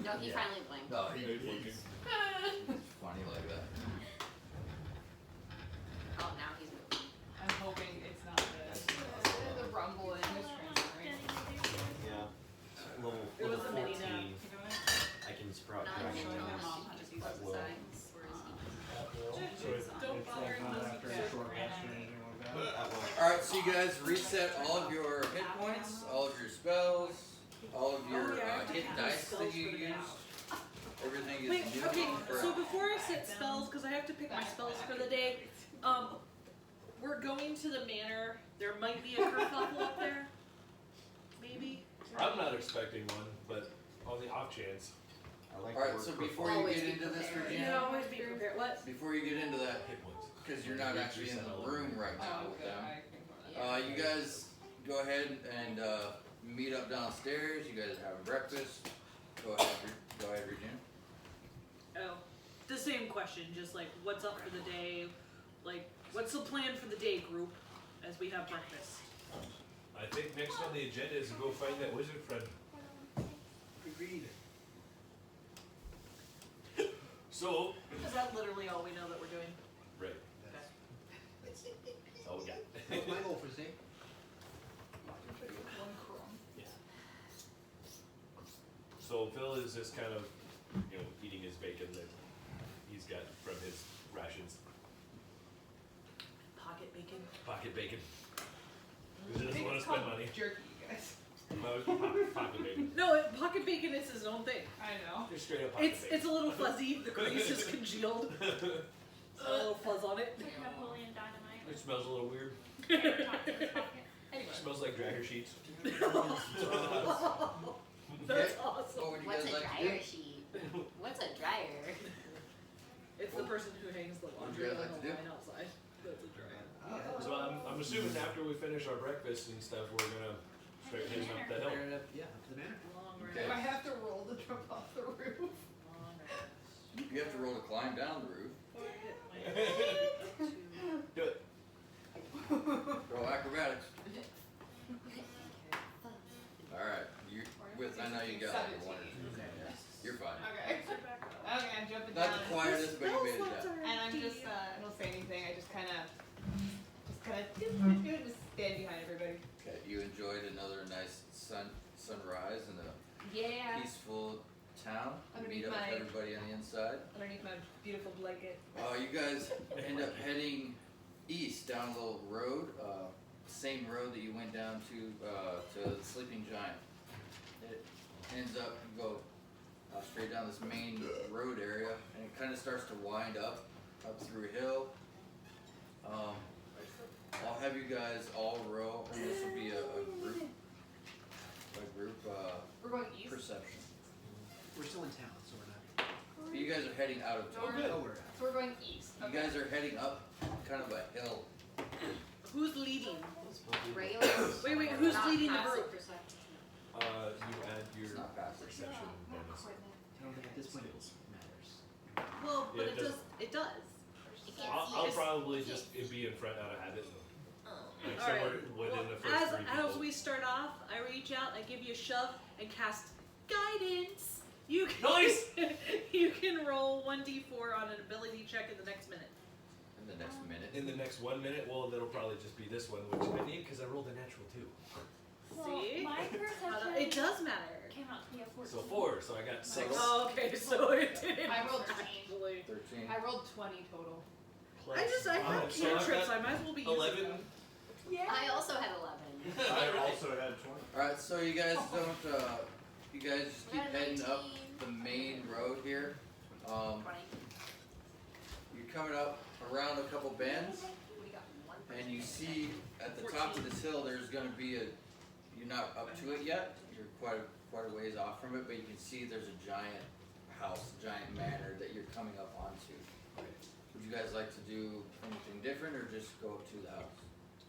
No, he finally blinked. No, he's funny like that. Oh, now he's moving. I'm hoping it's not the rumble in his transferring. Yeah. Level It was a mini 14. nap. I can sprout Not dragon showing my wings. mom how to use At the will. signs. Where is he? So it's Don't like bother not unless after you a get short ran rest or out. anything like that. At will. Alright, so you guys reset all of your hit points, all of your spells, all of your hit dice that you used. Everything is Wait, new. okay, for- so before I set spells, because I have to pick my spells for the day, we're going to the manor. There might be a kerfuffle up there. Maybe. I'm not expecting one, but on the off chance. I like Alright, work so for before you Always get be into this, prepared. You Regina, know, always be prepared. What? before you get into that, Hit points. because you're not actually in the room right now Oh, with good. them, I can ignore that. you guys go ahead and meet up downstairs. You guys have breakfast. Go ahead, Regina. Oh, the same question. Just like, what's up for the day? Like, what's the plan for the day, group? As we have breakfast. I think next on the agenda is to go find that wizard friend. Agreed. So, Is that literally all we know that we're doing? right. Oh yeah. That's my goal for today. One crumb. So Phil is just kind of, eating his bacon that he's got from his rations. Pocket bacon. Pocket bacon. Because he doesn't want to It's spend called money. jerky, you guys. Pocket bacon. No, pocket bacon is his own thing. I know. Just straight up pocket bacon. It's a little fuzzy. The grease is congealed. A little fuzz on it. Like Napoleon Dynamite. It smells a little weird. Anyway. It smells like dryer sheets. That's awesome. What would you What's guys a like to dryer do? sheet? What's a dryer? It's the person who hangs the What would laundry you on guys like the to do? line outside. That's a dryer. So I'm assuming after we finish our breakfast and stuff, we're gonna start heading up the hill. Yeah, up to the manor. Long Okay. Do I rest. have to roll to jump off the roof? Long rest. You have to roll to climb down the roof. Do it. Roll acrobatics. Alright, I know you got like a 1 or 2. You're fine. Okay. Okay, I'm jumping Not down. the quietest, but you made it down. And I'm just, I don't say anything, I just kind of just stand behind everybody. Okay, you enjoyed another nice sunrise in a Yeah. peaceful town. You Underneath meet up my- with everybody on the inside. Underneath my beautiful blanket. You guys end up heading east down a little road, same road that you went down to the Sleeping Giant. It ends up, you go straight down this main road area, and it kind of starts to wind up through a hill. I'll have you guys all roll, and this will be a group We're going east. perception. We're still in town, so we're not. You guys are heading out of town. Oh, we're out. So we're going east. You guys are heading up kind of a hill. Who's leading? Regular? Wait, who's Not leading the passive group? perception. You add It's your not passive. perception bonus. I don't think at this point it matters. Well, but Yeah, it does. It does. You can't I'll see probably just be in front out of habit. Like All right. somewhere within the first three As people. we start off, I reach out, I give you a shove, and cast guidance. You can, Nice! you can roll 1d4 on an ability check in the next minute. In the next minute. In the next 1 minute, well, that'll probably just be this one, which I need because I rolled a natural 2. Well, See? my perception It does matter. came out to be a 14. So 4, so I got 6. Oh, okay, so it didn't. I rolled actually. 13. I rolled 20 total. Plus, I have so I've cantrips. got I might as well be using 11. them. Yeah. I also had 11. I also had 20. Alright, so you guys don't, you guys just keep I got heading up 19. the main road here. 20. You're coming up around a couple bends, We got one and you see at the top of this hill there's gonna be you're not up to it yet, you're quite a ways off from it, but you can see there's a giant house, a giant manor that you're coming up onto. Would you guys like to do anything different, or just go up to the house?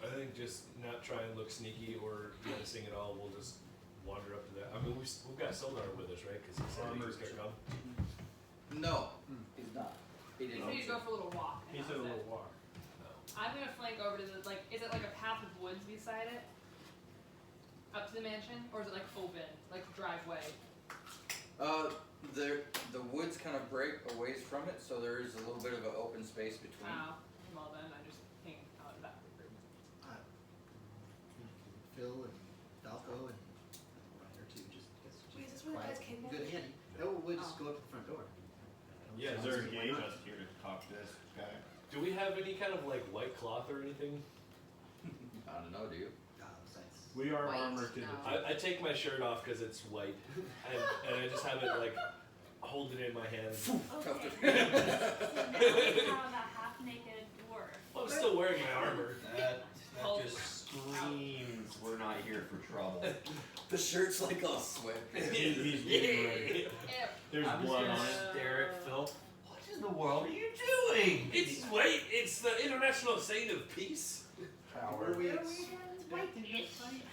I think just not try and look sneaky or menacing at all. We'll just wander up to that. I mean, we've got Sildar with us, right? Because he said he was going to come. No, he's not. He You didn't. need to go for a little walk. He said a little walk. No. I'm gonna flank over to the, is it like a path of woods beside it? Up to the mansion? Or is it like open? Like driveway? break a ways from it, so there is a little bit of an open space between. Oh, well then I just hang out that group. Phil and Falco and Ryder too. Just Wait, is this where the guys came from? Good handy. No, we'll just go up to the front door. Yeah, Is there a gate? Just here to talk to this guy. Do we have any kind of like white cloth or anything? I don't know, do you? Besides, We are White, armored to the no. teeth. I take my shirt off because it's white, and I just have it like hold it in my hand. Okay. So now we have a half-naked dwarf. Well, I'm still wearing my armor. That Hold just screams we're not here for trouble. The shirt's like all sweat. He's getting ready. There's I'm just blood gonna on it. stare at Phil. What in the world are you doing? It's white. It's the international sign of peace. where we White-ish.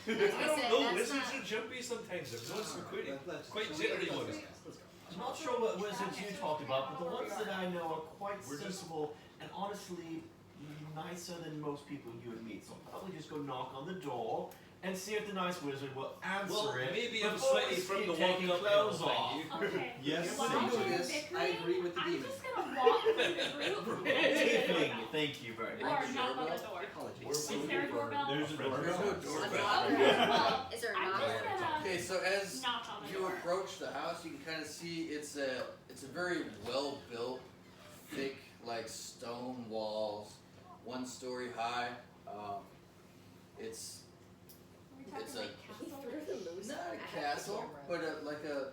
I I don't said, know. that's Wizards not- are jumpy sometimes. There's always some quite Let's jittery go. ones. Let's go. I'm not sure what wizards you talked about, but the ones that I know are quite We're just- sensible and honestly nicer than most people you would meet. So I'll probably just go knock on the door and see if the nice wizard will answer Well, it. maybe I'm before slightly we from keep the taking walk up clothes behind off. you. Okay. Yes, While you do they're this, I bickering, agree with the I'm demon. just gonna walk through the group. Tiefling, thank you very Or much. knock on the door. Apologies. Is there a doorbell? There's a There's no doorbell. doorbell. Okay, well, Is there a I'm knock? just gonna Okay, so as knock on the you door. approach the house, you can kind of see it's a very well built, thick like stone walls, 1 story high. It's Are we it's talking a- like castle? not a castle, but like a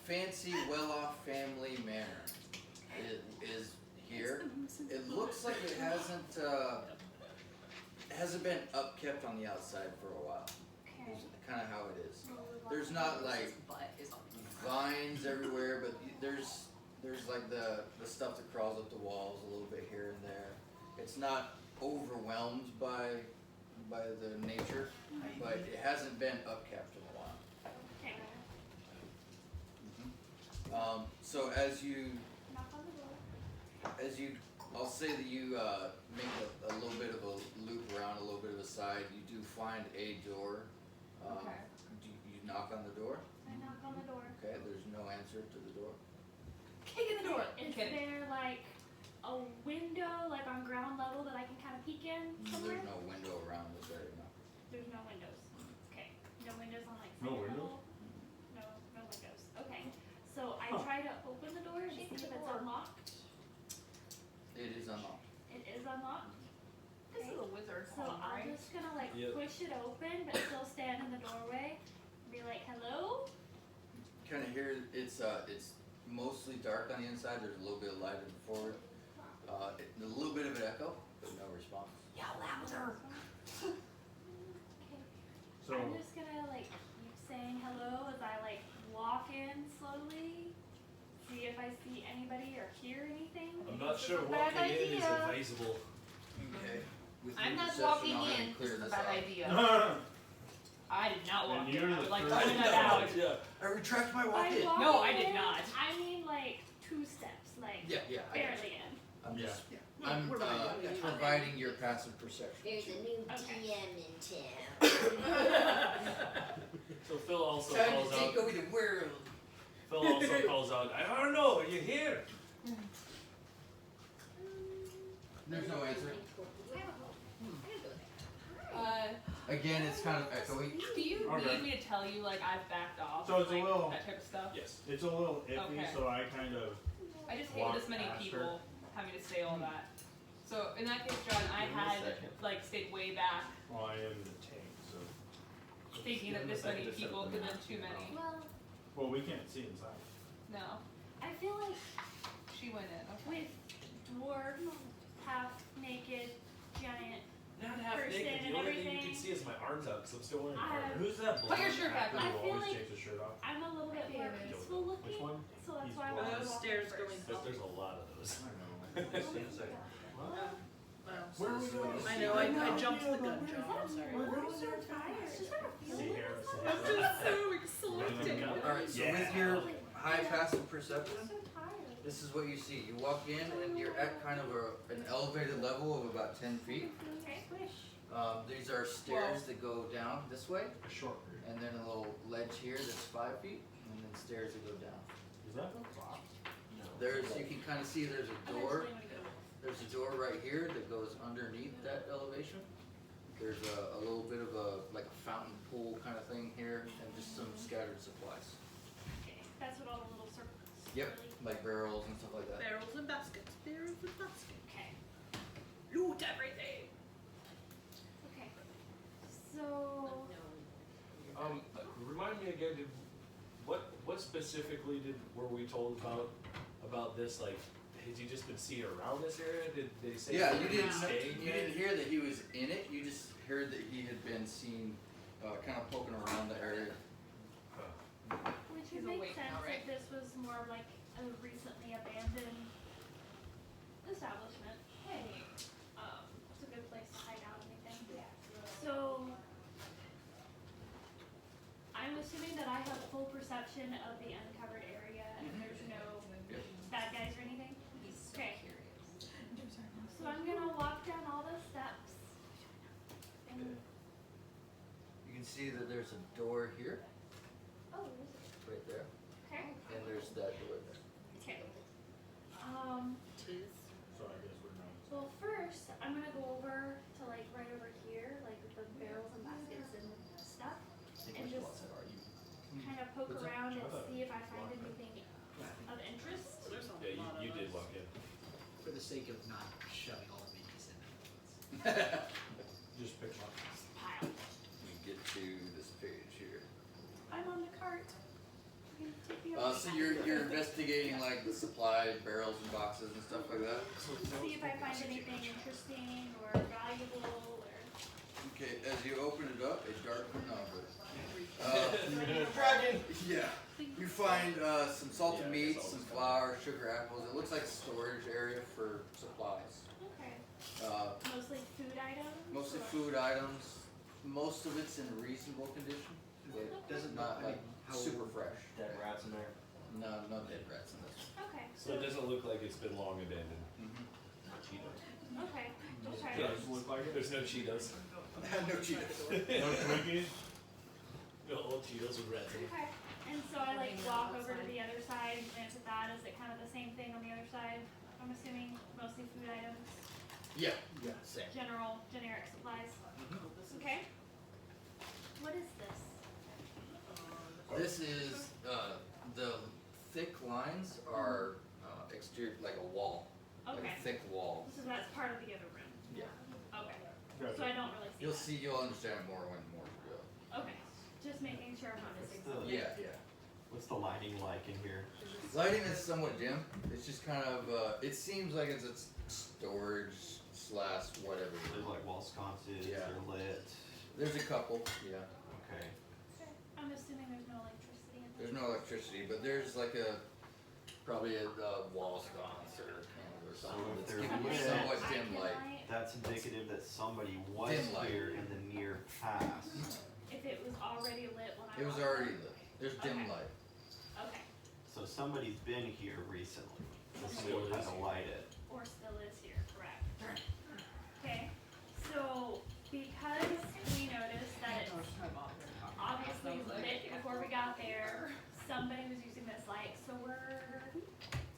fancy, well-off family manor. It is here. It looks like it hasn't been upkept on the outside for a while. Okay. Is kind of how it is. There's not like His butt is on the vines everywhere, but there's like the stuff that crawls up the walls a little bit here and there. It's not overwhelmed by the nature, but it hasn't been upkept in a while. Okay. So as you Knock on the door. I'll say that you make a little bit of a loop around, a little bit of a side. You do find a door. Okay. You knock on the door. I knock on the door. Okay, there's no answer to the door. Kick in the door. Is Kidding. there like a window, like on ground level, that I can kind of peek in somewhere? There's no window around this area. No. There's no windows. Okay. No windows on like No second windows? level? No, no windows. Okay. So I Huh. try to open the door and see if it's unlocked. It is unlocked. It is unlocked. This is a wizard So home, I'm right? just gonna like Yep. push it open, but still stand in the doorway. And be like, hello? Kind of here, it's mostly dark on the inside. There's a little bit of light in the forward. A little bit of an echo, but no response. Yell louder. Okay. So, I'm just gonna like keep saying hello as I like walk in slowly. See if I see anybody or hear anything. I'm Maybe not this is sure a bad walking in is idea. advisable. Okay. With I'm your not perception, walking I'll have in. to clear This is a this bad out. idea. I did not walk And in. you're I the would like to first- point that out. Yeah. I retract my By walk-in. walking No, I did in, not. I mean like 2 steps, like Yeah, I got you. barely in. I'm Yeah. just, I'm providing your passive perception. There's a new Okay. DM in town. So Phil also Time calls to take out. over the world. Phil also calls out. I don't know. Are you here? There's no answer. Again, it's kind of echoey. Do you Okay. need me to tell you like I've backed off? So it's a like, little- that type of stuff. Yes. it's a little iffy, Okay. so I kind of. I just hate Walk this many past people having to say all that. So in that case, John, I Give me a had second. like stayed way back, Well, I am the tank, so. thinking that this many people could have been too many. Well, Well, we can't see inside. No, I feel like she went in. Okay. with dwarf, half naked, giant, Not half Person naked. and The only thing you everything. can see is my arms out because I'm still wearing I- armor. Who's that Put your shirt back Actor on. I who feel always like- takes his shirt off. I'm a little bit more David. peaceful looking, Which one? so that's He's why I blonde. wanted to Those walk stairs in going first. There's a lot of those. I don't know. See in a second. Where are we going? I know. I jumped the gun, John. I'm sorry. I'm so tired. Just have a See feeling here, or see something. I'm just so exhausted. Alright, so Yeah. with your high passive I'm perception, so tired. this is what you see. You walk in and you're at kind of an elevated level of about 10 feet. Okay. Squish. These are stairs that go down this way, A short period. and then a little ledge here that's 5 feet, and then stairs that go down. Is that the clock? you can kind of see there's a door. There's a door right here that goes underneath that elevation. There's a little bit of like a fountain pool kind of thing here, and just some scattered supplies. Okay, that's what all the little circles. Yep, like barrels and stuff like that. Barrels and baskets. Barrels and baskets. Okay. Loot everything. Okay. So Remind me again. What specifically were we told about this? Like, had you just been seeing around this area? Did they say? Yeah, that you he didn't. was staying You here? didn't hear that he was in it. You just heard that he had been seen, kind of poking around the area. which He's would make awake sense now, right? if this was more of like a recently abandoned establishment. Hey, it's a good place to hide out and everything. So I'm assuming that I have full perception of the uncovered area and there's no Yep. bad guys or anything. He's so Okay. curious. So I'm gonna walk down all the steps. And You can see that there's a door here, oh, there's it. right there, Okay. and there's that door there. Okay. Tooth. So I guess we're not. Well, first I'm gonna go over to like right over here, like with the barrels and baskets and stuff, and just kind of poke What's that? around and I thought see if I find anything of interest. There's a Yeah, lot of you did us. walk in. For the sake of not shoving all the babies in. Just pick one. Pile. We get to this page here. I'm on the cart. You can take me over. So you're investigating like the supply barrels and boxes and stuff like that. See if I find anything interesting or valuable or. Okay, as you open it up, a dark number. Dragon! Yeah. You find some salted meats, some flour, sugar, apples. It looks like a storage area for supplies. Okay. Mostly Mostly food items. Mostly or- food items. Most of it's in reasonable condition, but Doesn't not like how super fresh. Dead rats in there. No, no dead rats in this. Okay. So it doesn't look like it's been long abandoned. Okay. Okay. Yeah. Does look like it. There's no Cheetos. No Cheetos. No Twinkies? No old Cheetos with rats in it. Okay. And so I like walk over to the other side, glance at that. Is it kind of the same thing on the other side? I'm assuming mostly food items, Yeah. Yeah. Same. generic supplies. Okay. What is this? This is the thick lines are exterior, like a wall, like Okay. a thick wall. So that's part of the other room. Yeah. Okay. Gotcha. So I don't really see You'll that. see. You'll understand more when more to go. Okay. Just making sure I'm not missing What's something. Yeah. Yeah. What's the lighting like in here? Lighting is somewhat dim. It's just kind of. It seems like it's a storage / whatever. There's like wall sconces, Yeah. they're lit. There's a couple. Yeah. Okay. Okay. I'm assuming there's no electricity in There's there. no electricity, but there's like probably a wall sconce or So something if that's they're giving you lit, somewhat I dim can light. That's indicative that somebody was Dim light. here in the near past. If it was already lit when I It was walked already in. lit. There's dim Okay. light. Okay. So somebody's been here recently. This is Still what is kind of here. light it. Or still is here, correct. Okay, so because we noticed that it's obviously lit before we got there, somebody was using this light, so we're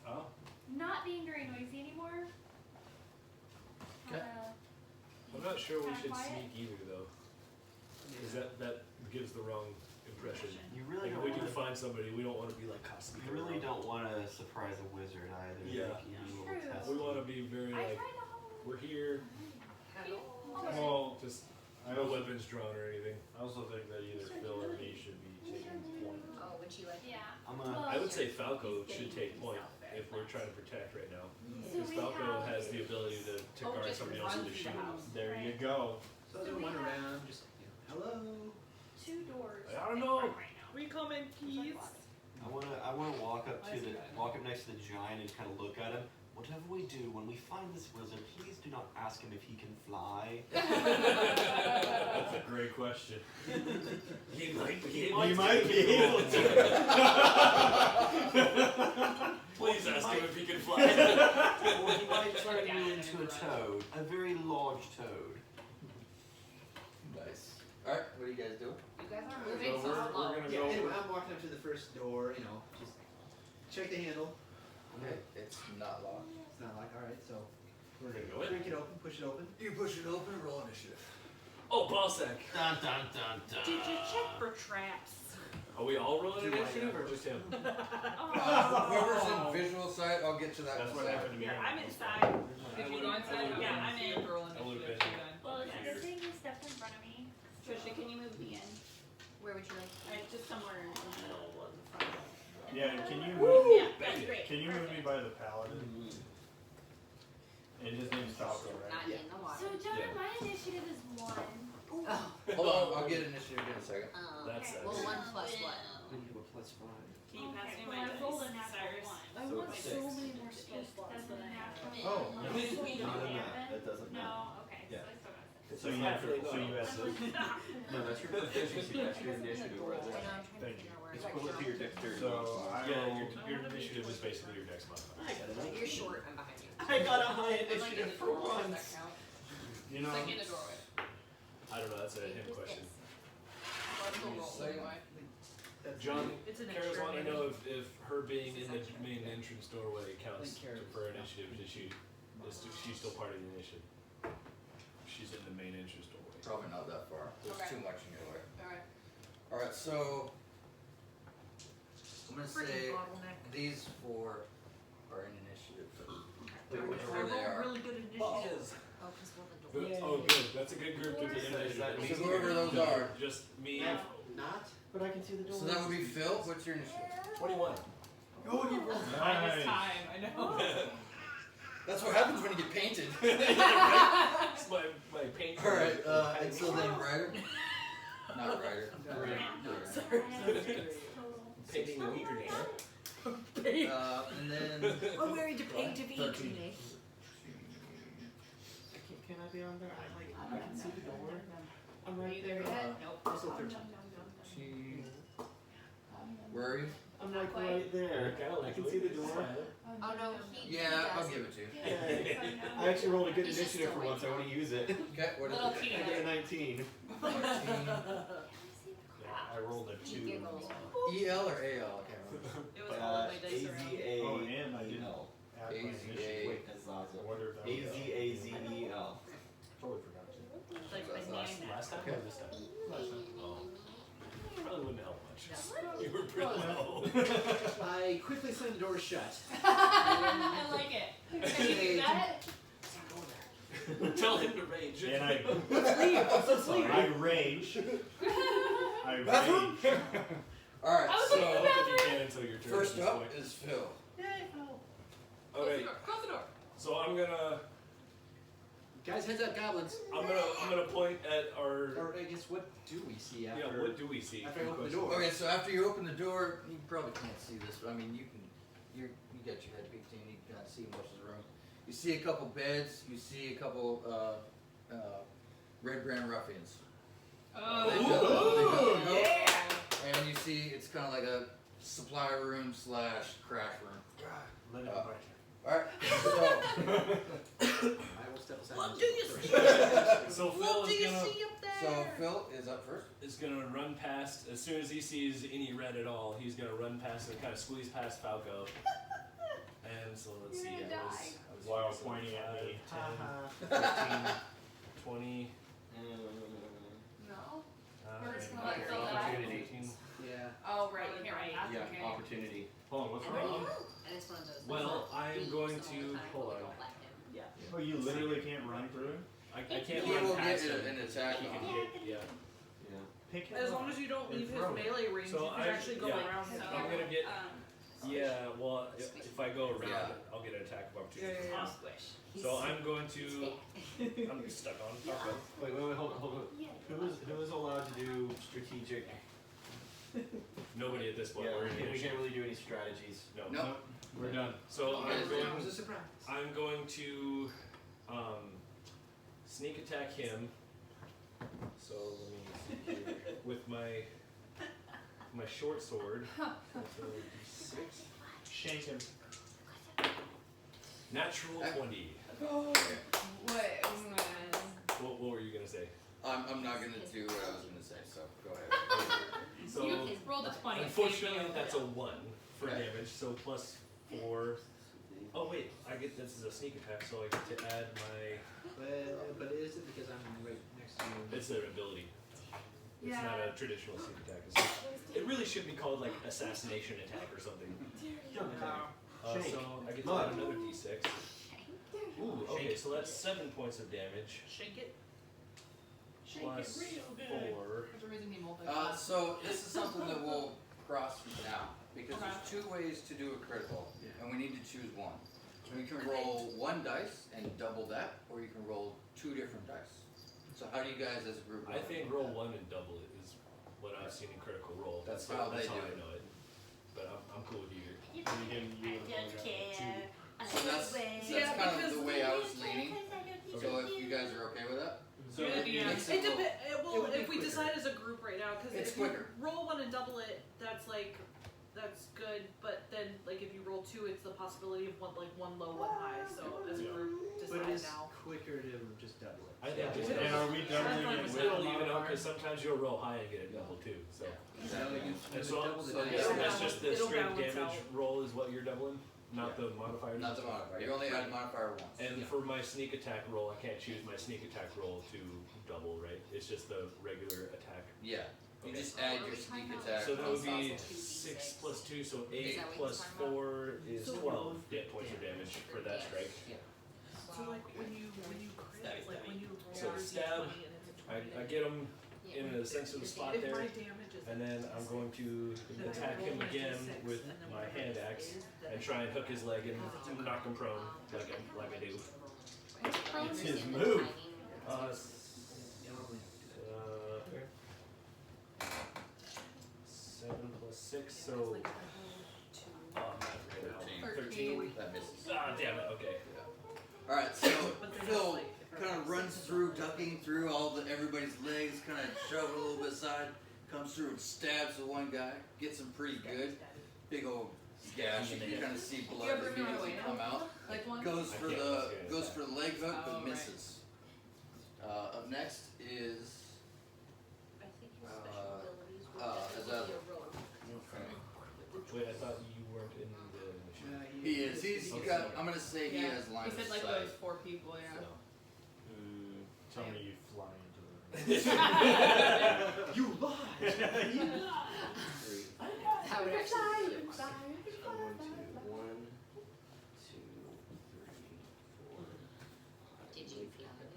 Oh. not being very noisy anymore. Okay. I'm not sure we Kinda should quiet. sneak either though. Because that gives the wrong impression. You really Like, don't if we do want find somebody, we don't want to be like caught sneaking you really around. don't want to surprise a wizard either. Yeah. Like, you do a little True. test. We want to be very I like, tried to hold. we're here, Well, just I no also, weapons drawn or anything. I also think that either Phil or me should be taking point. Oh, would you like? Yeah. I'm gonna. Well, I would say Falco should take point if we're trying to protect right now. So Because we Falco have has the ability to Oh, guard just somebody else run with a through the shield. house. There you Right. go. So So I we went have- around, just, hello. 2 doors. I don't in know. front right now. We come in peace. I wanna walk up next to the giant and kind of look at him. Whatever we do, when we find this wizard, please do not ask him if he can fly. That's a great question. He might be You might be able to. Please ask him if he can fly. Or he might turn you into a toad, a very large toad. Nice. All right. What do you guys do? You guys are So moving so we're slow. gonna Yeah, go. anyway, I'm walking up to the first door, just check the handle. Okay, it's not locked. It's not like, alright, so We're gonna go in. break it open, push it open. You push it open, roll initiative. Oh, ball sack. Dun dun dun dun. Did you check for traps? Are we all rolling Do I, initiative or just him? Whoever's in visual sight, I'll get to that. That's in a what second. happened to me. Yeah, I'm inside. I If you would've- go I inside, would've yeah, been- I'm in. Rolling I would've initiative, been- too, Well, it's Figured. good thing you stepped in front of me. Trisha, can you move me in? Where would you like? Alright, just somewhere in the middle of the front. Yeah, and can you Yeah, move, that's great. can you move me by the paladin? And his name's Falco, right? Not in the water. So, John, Yeah. my initiative is 1. Oh. Hold on, I'll get initiative in a second. That's Okay. Well, 1 plus what? We have a +5. Can you pass me Well, my I rolled a dice, natural Cyrus? 1. I So want it's so 6. many more Just spell slots doesn't than I have. naturally. Oh, Not no. That doesn't matter. No, okay, Yeah. so I still got 6. So you have to, so you have to, No, that's your proficiency. That's your initiative right I know, there. I'm trying to Thank figure out where It's it's equivalent to your dexterity. so I Yeah, rolled, your initiative is basically your dex modifier. You're short, I'm behind you. I got a high I'm like in the initiative for doorway, does once. that count? you know, Like in the doorway. I don't know, that's a him question. Well, it's still roll anyway. That's John, It's an Kara's extra wanting to know if her being in the It's extra. main entrance doorway counts Thank Kara. for initiative. Is she's still part of the initiative? She's in the main entrance doorway. Probably not that far. There's Okay. too much in your way. Alright. Alright, so I'm gonna say Freaking bottleneck. these 4 are in initiative. Wait, which Whatever they are. Really good initiative. Oh, because we're the door. Oh, good. That's a good group to be in Is that initiative. So whoever those are. Just me. No. Not, but I can see the door. So that would be Phil. What's your initiative? 21. Oh, you rolled. Minus time, I know. That's what happens when you get painted. It's my paint. Alright, and so then Ryder? Not Ryder. Right. Sorry. I have 6 total. Painting the weaker name. And then I'm wearing to paint to be 13. today. Can I be on there? I can see the door. I'm Are right you there there. yet? Nope. Also 13. Where are you? I'm like Quite. right there. I can see the door. Oh no, he Yeah, I'll does. give it to you. I actually rolled a good He's just initiative for still once. I want to use it. Okay, what is Little it? kitty I got a 19. 19. I rolled a He 2. giggles. EL or AL? I can't remember. It was all of my dice around. A-Z-A. oh, and I didn't E-L. add my initiative. A-Z-A. Wait, that's I Zaza. wonder if that was. A-Z-A-Z-E-l. Totally forgot to. It's like my name now. Last time or this time? Last time. Oh. Probably wouldn't help much. You were pretty low. I quickly slammed the door shut. I like it. Can you do that? Tell him to rage. And I, Let's leave. I rage. I Bathroom? rage. Alright, I was so looking at the You can until your turn. first at this up point. is Phil. Yay, Phil. Close the Okay, door. Close the door. so I'm Guys, heads up, goblins. gonna point at our. Or I guess, what do we see Yeah, after? what do we see? after I Good open the question. door? Okay, so after you open the door, you probably can't see this, but I mean, you got your head peeked in, you can kind of see most of the room. You see a couple beds, you see a couple, Red Brand ruffians. Oh, They got the goat, yeah. and you see it's kind of like a supply room / crash room. Let it Alright, so, I will step aside. What and do you just- see? So Phil What do is you gonna see up there? so Phil is up first. run past as soon as he sees any red at all. He's gonna run past and kind of squeeze past Falco. And so let's You're see. gonna I die. was While 5, pointing at me. 10, 15, 20. No. We're just gonna let maybe Phil die. 14. Yeah. Oh, right, you're right. Yeah, Okay. opportunity. Hold on, what's And wrong? and it's one of those. Well, ones that I'm beats going the whole to- time, hold but on. don't let him. Oh, you literally can't run through him? I can't He run will past get him. an attack He on can him. hit, yeah. Yeah. Pick him As up long as you don't and leave his throw him. melee range, So you can I- actually go yeah. around him. So- I'm gonna get. Um, Yeah, well, if I go around Yeah. it, I'll get an attack of opportunity. Yeah, yeah, yeah. I'll squish. So I'm going to. I'm stuck on Falco. Wait, hold on. Who is allowed to do strategic? Nobody at this point. Yeah, We're in we initiative. can't really do any strategies. No. No. We're done. So Okay, I'm so going. It was a surprise. I'm going to sneak attack him. So let me see here. With my short sword. So 6. Shank him. Natural 20. What? What were you gonna say? I'm not gonna do what I was gonna say, so go ahead. So You rolled a 20. unfortunately, that's a 1 for Okay. damage. So plus 4. Oh wait, I get this is a sneak attack, so I get to add my. But is it because I'm right next to you? It's their ability. It's Yeah. not a traditional sneak attack. It really should be called like assassination attack or something. Shake. So I get to Mud. add another d6. Ooh, okay, so that's 7 points of damage. Shake it. Plus 4. For some reason he So this is something that we'll cross now, because there's 2 ways to do a critical, and we need to choose one. We can roll 1 dice and double that, or you can roll 2 different dice. So how do you guys as a group? I think roll 1 and double it is what I've seen in critical role. That's how they do I it. know it. But I'm cool with either. You You don't care. So that's Yeah, kind of because the way I was leaning. So if you guys are okay with that? So Yeah, it makes It it depends. it Well, would be if we quicker. decide as a group right now, because It's if you quicker. roll 1 and double it, that's good. But then, like, if you roll 2, it's the possibility of one low, one high. So as a group, But it decide is now. quicker to just double it. I think just And are we doubling it with it'll the even out modifier? because sometimes you'll roll high and get a double too. So So you and so, double the so dice. yeah, so that's just the It'll straight balance damage out. roll is what you're doubling, not the modifier. Not the modifier. You only add modifier once. And for my sneak attack roll, I can't choose my sneak attack roll to double, right? It's just the regular attack. Yeah. You Okay. just add your sneak attack. So that would be Also 6 plus 2, so Is 8 that what plus he's talking about? 4 is So 12 hit points of damage for that strike. So like when you crit, like when you roll So your stab, D20 and it's a 20. I get him in a sensitive spot If my there, damage is and then I'm going to then I attack roll him my again D6, with and then my whatever hand it axe is, then and try and hook his leg and knock him prone like I do. It's his move. Uh, 7 plus 6, so like oh, I'm not right now. 13. That misses. Ah, damn it. Okay. Alright, so But then Phil it's like, if kind of runs through, ducking through everybody's legs, kind of shove it a little bit aside, comes through and stabs the one guy, gets him pretty good. Big old gash, you can kind of see blood You ever run immediately away come out. Like one? Goes I for can't the experience that. leg hook, Oh, but right. misses. Up next is I think his Uh, special abilities would as definitely a- be a rogue. Wait, I thought you weren't in the mission. he is. He's Okay. got. I'm gonna say he has line He of said like sight. those 4 people, yeah. So. Tell me you fly into You lied! Three. That would actually be One, two, three, four. Did you feel it?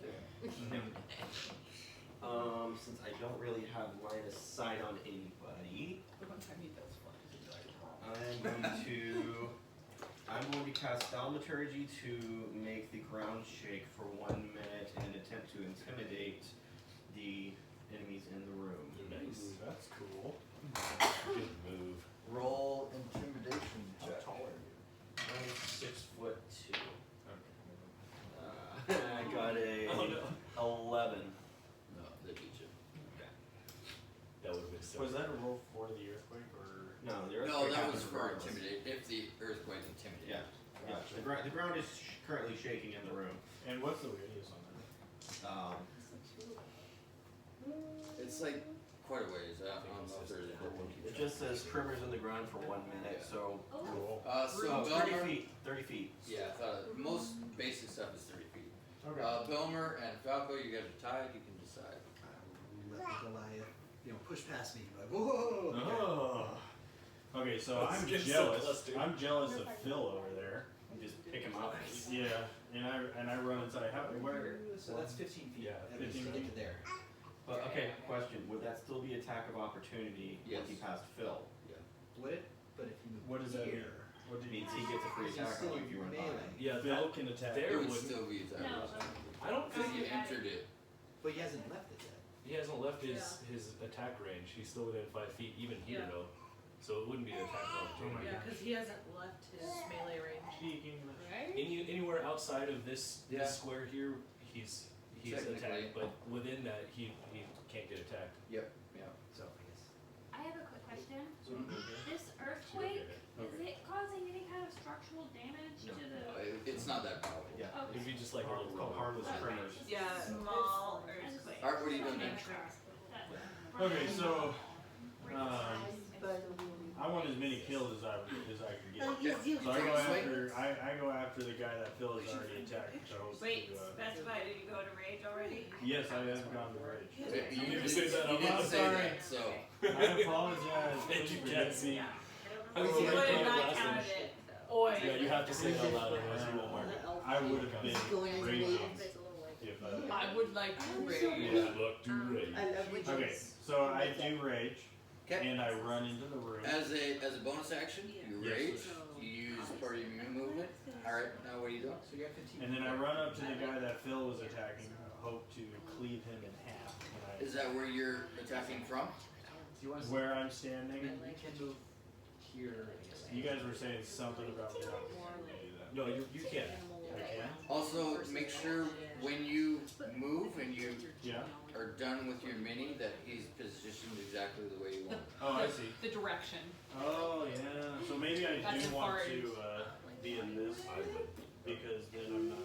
Since I don't really have line of sight on anybody, The one time he does fly, he's like, I'm going to cast Thaumaturgy to make the ground shake for 1 minute in an attempt to intimidate the enemies in the room. Nice. That's cool. Good move. Roll intimidation How check. tall are you? I'm 6'2". I got a Oh, 11. No, they beat you. That would have been so. Was that a roll for the earthquake or? No, the No, earthquake that happens was for regardless. intimidate. If the earthquake intimidated. Yeah, yeah. The ground is currently shaking in the room. And what's the radius on that? It's like quite a ways. I don't know if there's a It just says tremors in the ground for 1 minute, so Cool. So 30 Belmer. feet. 30 feet. Yeah, I thought most basic stuff is 30 feet. Okay. Belmer and Falco, you guys are tied. You can decide. Let the Goliath, push past me. Like, whoa! Oh. Okay, so Let's I'm get so jealous. close, dude. I'm jealous of Phil over there. And just pick him up. Yeah, and I run inside. How where? So that's 15 feet. Yeah, That means 15 to get to there. But okay, question: would that still be attack of opportunity Yes. once he passed Phil? Would it? But if you move What does that mean? here, What It do you means he gets a free he's attack still on you if you run by. melee. Yeah, Phil can attack. It there would would. still be attack. No, I don't Because think you entered it. But he hasn't left it yet. he hasn't left his attack range. He's still within 5 feet, even here Yeah. though. So it wouldn't be an attack Oh opportunity. Yeah, because he hasn't left his melee range. Cheeking. right? Anywhere outside of this Yeah. square here, he's Technically. attacked, but within that he can't get attacked. Yep. Yeah. So I guess. I have a quick question. So This earthquake, is it causing any kind of structural damage No. to the? It's not that powerful. Yeah. Okay. it'd be just like a little It's called harmless tremors. Yeah. Small earthquake. Art, what are you doing Make next? sure that- Okay, so I want as many kills as I can get. Yeah. So I go after the guy that Phil has already attacked. So Wait, specify, did you go to rage already? yes, I have gone to rage. You didn't say that you out didn't loud. say that, so. I apologize. Thank you, Please Jess. forgive me. Yeah. I You will would write have down not the last one. counted it. Oi. Yeah, you have to say it out loud, otherwise you won't mark it. I would have been raging if I would like to rage. Good luck to rage. Okay, so I do rage, Okay. and I run into the room. As a bonus action, you Yes, rage. sir. You use part of your immune movement. All right. Now what are you doing? So you got 15. And then I run up to the guy that Phil was attacking, hope to cleave him in half. And Is that where you're attacking from? Do you want to where I'm standing, you can move here, I guess. you guys were saying something about me not being able to do that. No, you can't. I can? Also, make sure when you move and you Yeah? are done with your mini that he's positioned exactly the way you want. Oh, I see. The direction. Oh, yeah. So maybe I That's do want important. to be in this, I would. because then I'm not.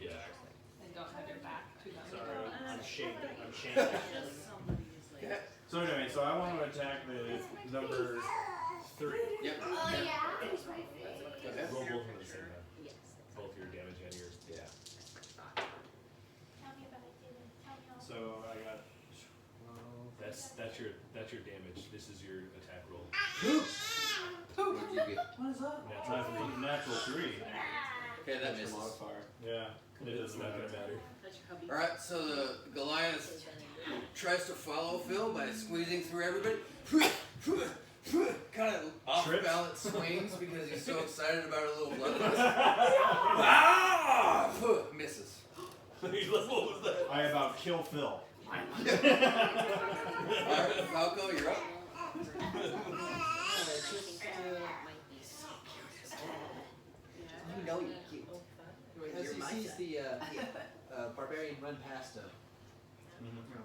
Yeah. And don't have your back to them. Sorry, I'm shaking. I'm shaking. Okay. So anyway, so I want to attack the number 3. Yep. Oh, yeah? Okay. Roll both of them at the same time. Both your damage and yours. Yeah. Tell me about it, David. Tell me all. So I got 12. That's your damage. This is your attack roll. What did you get? What is that? Natural 3. Okay, that misses. Modifier. Yeah. It It's doesn't not matter. gonna matter. Alright, so the Goliath tries to follow Phil by squeezing through everybody. Kind of off Trips. balance swings because he's so excited about a little blood. Ah! Misses. What was that? I about kill Phil. Alright, Falco, you're up. You know you're cute. As he sees the barbarian run past him, you know,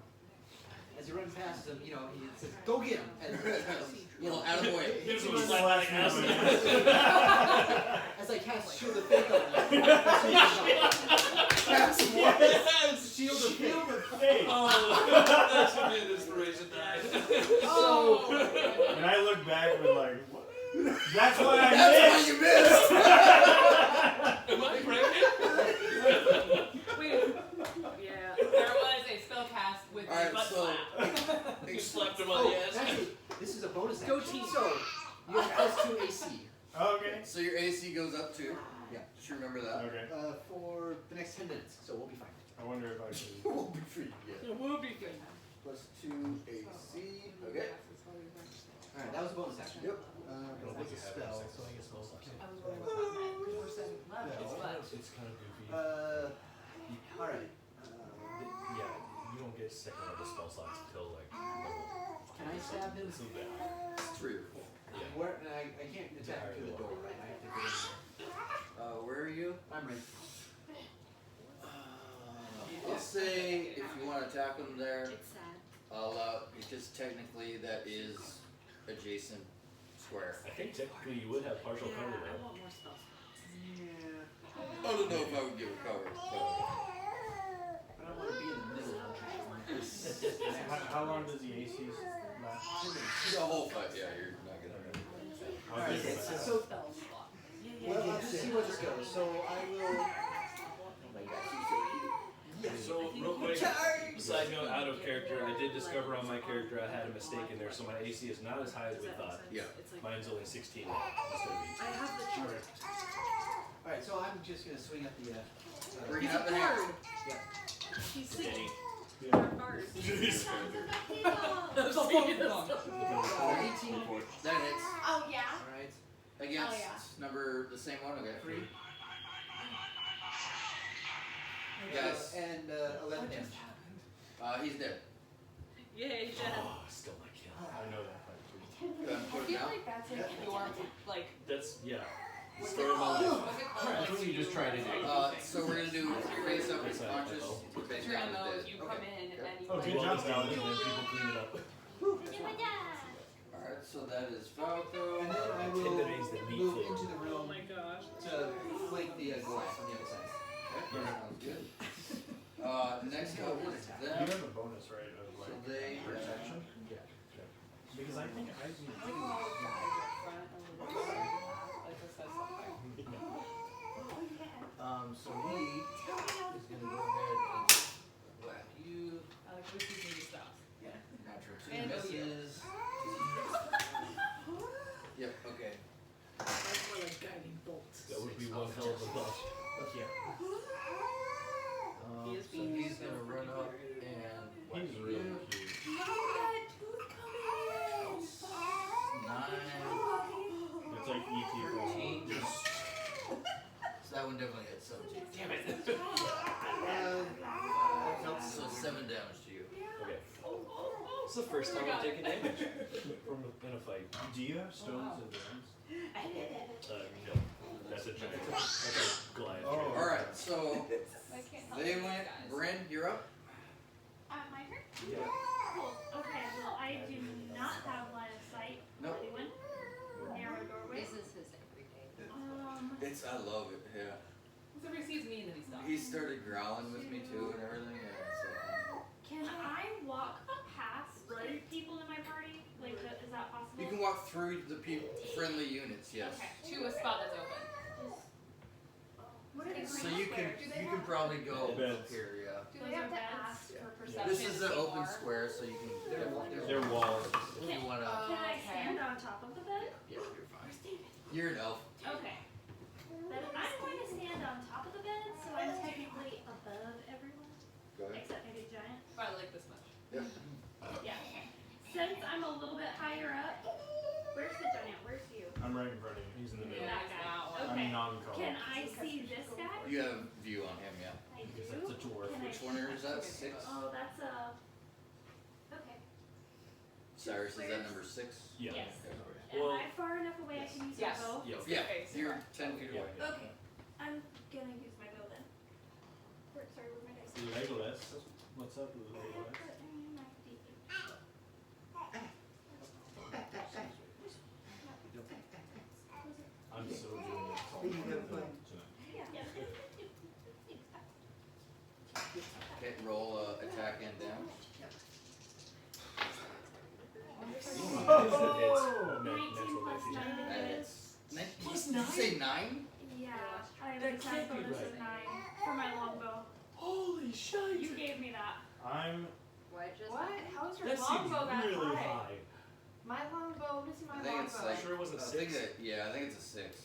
as you run past him, you know, he says, "Go get him!" And Little attaboy. Gives him He a slap slaps like me an in the ass. as I cast Shield of Faith on you, cast what? Yes! Shield of Faith. Hey! Oh, that should be an inspiration die. So, And I look back with like, what? That's why I That's missed! why you missed! Am I pregnant? Wait. Yeah. There was a spell cast with Alright, a butt so- slap. You slapped him on the ass. actually, this is a bonus Go action. team. So, you have +2 AC Okay. So your AC goes up too. Yeah. Just remember that. Okay. for the next 10 minutes, so we'll be fine. I wonder if I can. We'll be free. Yeah. It will be good. +2 AC. Okay. Alright, that was a bonus action. Yep. But what's a spell? So I guess we'll I was worried about that because we're setting levels, but It's kind of goofy. alright. Yeah, you don't get second level spell slots until like level. Can I stab him? It's a bit. It's 3 or 4. Yeah. Where? I can't attack through the door, right? I have to get in there. Where are you? I'm ready. I'll say if you want to attack him there, It's sad. I'll allow because technically that is adjacent square. I think technically you would have partial cover I though. want more spells. Yeah. I don't know if I would give a cover. But I don't want to be in the middle of it. How long does the ACs last? The whole fight, yeah, you're not gonna. I'll Alright, give it so, back. so well, I'll just see where this goes. So I will. So real quick, side note, out of character, I did discover on my character I had a mistake in there, so my AC is not as high as we thought. Yeah. Mine's only 16 now. instead of 18. I have the chart. Alright, so I'm just gonna swing at the. Bring out the hand. She's sick. Danny. Bard. There's a So 18. 18. That hits. Oh, yeah? Alright. Against Oh, yeah. number the same one. Okay. 3. Yes. And 11 damage. He's dead. Yay, Jen. Oh, still my kill. I know that fight too. Go ahead and I put it feel down. like that's like your like That's, yeah. what's it Story of my called? life. What's it called? Like, That's what you just tried to do. So we're gonna do face up is Face up, conscious, uh-oh. face Your down is MO, dead. you come in and then you Oh, like, good Well, job, it's down, Danny. and then people clean it up. Alright, so that is Falco. And then I will Intimidates the meat move flavor. into the Oh room my gosh. to flank the Goliath on the other side. Okay, sounds good. Next up is You them. have a bonus, right? Of So like they. protection? So Because I think I'd be. Like all the guys up front over the like this says something. So he is gonna go ahead and whack you. I like this is new stuff. Natural And 2 misses. Yep, okay. That's more like guiding bolts. That would be one hell of a buff. Yeah. He is So being he's gonna run up and whack He's really you. cute. 9, It's like ET 13. So that one definitely hit 17. Damn it. So 7 damage to you. Okay. It's the first time I'm taking damage from in a fight. Do you have stones and drums? No. That's a giant. That's a Goliath. Oh. Alright, so I can't help they you went. guys. Bryn, you're up. My turn? Yeah. Cool. Okay, well, I do not have line of sight. Nope. Anyone? Narrow doorway. This is his everyday. I love it, yeah. Whenever he sees me and then he stops. He started growling with me too and everything, yeah, Can I walk past people in my party? Like, is that possible? so. You can walk through the friendly units, yes. Okay. To a spot that's open. What are the So green you can squares? probably go Beds. here, yeah. Do they have to ask for perception? This is to an see open more? square, so you can They're walls. if you wanna. Can I Okay. stand on top of the bed? Yeah, you're fine. You're an elf. Okay. Then I'm going to stand on top of the bed, so I'm technically above everyone, Go ahead. except maybe giant. Probably like this much. Yep. Yeah. Since I'm a little bit higher up, where's the giant? Where's you? I'm right in front of you. He's in the middle. That guy. That Okay. I'm non-color. Can I see this guy? You have view on him, yeah. I Because do. that's a dwarf. Can I Which one is that? 6? Oh, that's a. Okay. Cyrus, is that number 6? Yeah. Yes. Okay. Am Well- I far enough away I can use Yes. my bow? Yeah. It's Yeah, the face. you're 10 feet away. Yeah. Okay. I'm gonna use my bow then. Sorry, where's my dice? Legolas. What's up with I have Legolas? put in my D8. I'm so doing Hey, you have fun. Yeah. Okay, roll attack and damage. Oh! 19 plus 9 to And hit. it's. Did you say 9? Yeah, I have That a attack can't be bonus right. of 9 for my longbow. Holy shit! You gave me that. I'm. What just What? How's your That seems longbow that really high? high. My longbow, missing my I think it's longbow. like. Sure it wasn't I think 6? that, yeah, I think it's a 6.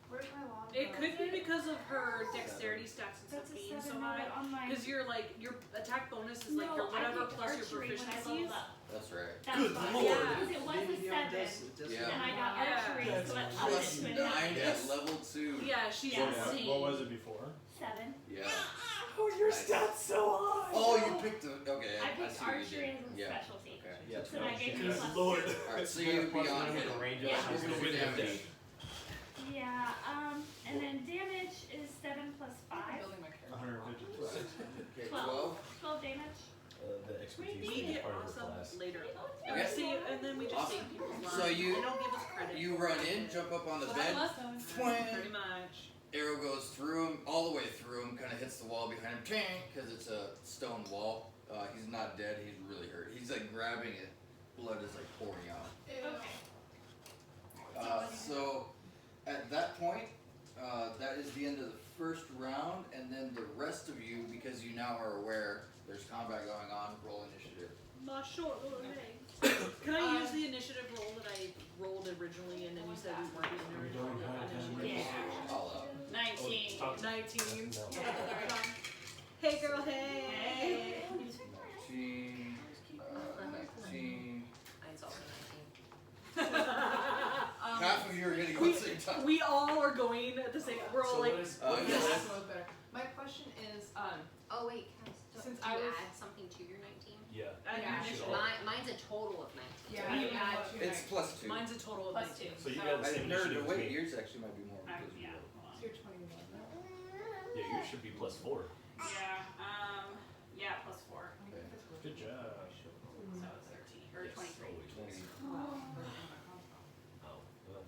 Where's my longbow? It could be because of her dexterity stats and That's stuff a being 7 so high. on my. Because you're like, your attack bonus is like No, your whatever I picked plus your archery when I proficiencies. leveled up. That's right. That's Good why. lord. Yeah, because it was a 7. Yeah. And I got Yeah. archery, That's so it awesome. upped Plus it to a 9 9. at level 2. Yeah, she's Yeah. insane. What was it before? 7. Yeah. Oh, your Nice. stats so high! Oh, you picked a. Okay, I picked see what you archery did. as a Yeah. specialty. Okay. Yeah, So I gave you Good plus lord. 2. Alright, so you beyond hit. range Yeah. What was your damage? Yeah, and then damage is 7 plus 5. Building my character. 150. Okay, 12. 12. 12 damage. The expertise We is get part of her awesome class. later. Okay. And we see, and then we just Awesome. save people's lives. So you- They don't give us credit. You run in, jump up on the bed. Pretty much. Arrow goes through him, all the way through him, kind of hits the wall behind him, because it's a stone wall. He's not dead, he's really hurt. He's like grabbing it, blood is like pouring out. Okay. So at that point, that is the end of the first round, and then the rest of you, because you now are aware there's combat going on, roll initiative. My short little legs. Can I use the initiative roll that I rolled originally, and then you said we weren't using We don't have initiative? any. Yeah. All up. 19. 19. No. Hey girl, hey! 19, 19. Mine's also 19. Half of you are gonna go at the same time. We all are going at the same. We're all So like. what is, Oh, what is yes. this? So much better. My question is, Oh wait, Since do I you was- add something to your 19? Yeah. Add Yeah. initiative. Mine's a total of 19. yeah, You you add have- two. It's plus 2. Mine's a total of plus 19. 2. So you got the same No, initiative as wait, me. yours actually might be more because you Yeah. rolled. So you're 21 now. Yeah, yours should be plus 4. Yeah, yeah, plus 4. Okay. Good job. So it's 13. Or Yes, 23. always. 20. Oh, well,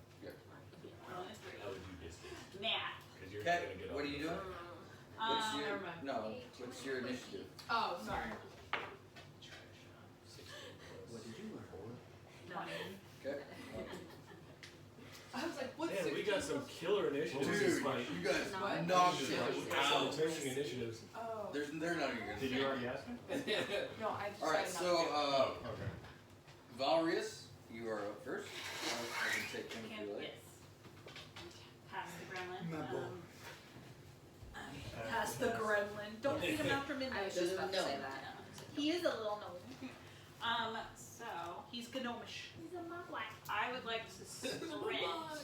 Well, it's 3. how would you distance? Math. Because you're Okay, gonna get what are off you the- doing? What's your, never mind. no, what's your initiative? Oh, sorry. 16 plus What did you learn? 4. got some killer initiatives. Dude, this fight. you guys Not knocked much. it We got some out. amazing initiatives. Oh. They're not even gonna Did you already ask him? No, I just Alright, decided so, not to. Okay. Valrius, you are up first. I can take him if you like. Yes. Pass the gremlin. My boy. Pass the gremlin. Don't feed him after I midnight. was just about to say No. that. He is a little gnome. So He's gnomish. he's a mugwai. I would like to sprint around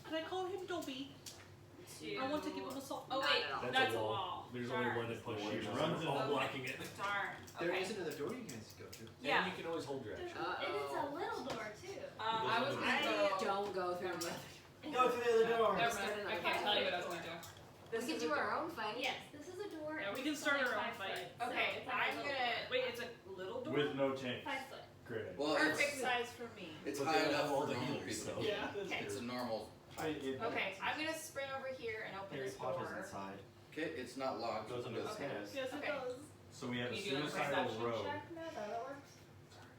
Can I call him Dobby? to. I want to give him a salt. Oh Not wait, at all. that's a wall. There's Darn. only one that pushes. She Runs runs in, in. all Okay. blocking it. Darn. There Okay. is another door you guys go through. Yeah. And you can always hold your action. And it's a little door too. I was gonna go. Don't go through the Go through the other door. Never Start mind. I another can't fight. tell you what I was gonna do. We can do our own fight. Yes, this is a door. Yeah, we and can it's start only our own 5 fight. foot, so Okay, it's like a I'm little gonna. Wait, it's a little door? With no tanks. 5 foot. Great. Well, Perfect it's size for me. it's But high they enough have all for the normal healers, people. so. Yeah, that's Okay. It's a normal. Okay, I'm gonna sprint over here and open Harry this Potter's door. inside. Okay, it's not locked. Goes under the Okay. stairs. Yes, it Okay. does. So we have a Can you do like a suicidal perception road. check? No, that works.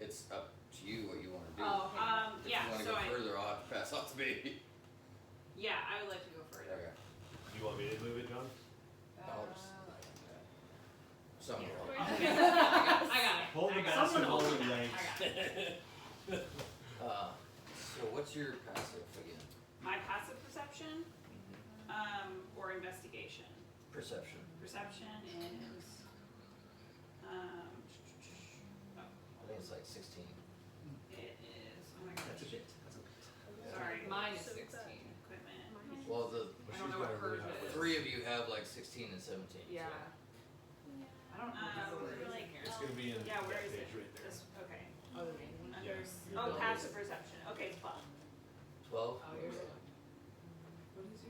It's up to you what you want to do. Oh, If yeah. you want to So go I, further, I'll have to pass off to me. yeah, I would like to go further. Okay. You want me to move it, John? Somewhere. I got it. Hold the I got it. basketball Someone in hold it. legs. I got it. So what's your passive again? My passive perception, or investigation. Perception. Perception is, I think it's like 16. it is, oh my That's a gosh, bit. That's a bit. sorry. Mine is So 16. Equipment. Well, the I don't know what hers is. three of you have like 16 and 17. Yeah. I don't know where it is in here. It's gonna be in Yeah, where that is page it? right there. This, okay. Oh, the main one? Under, Yes. oh, passive perception, okay, 12. 12. Oh, yours is.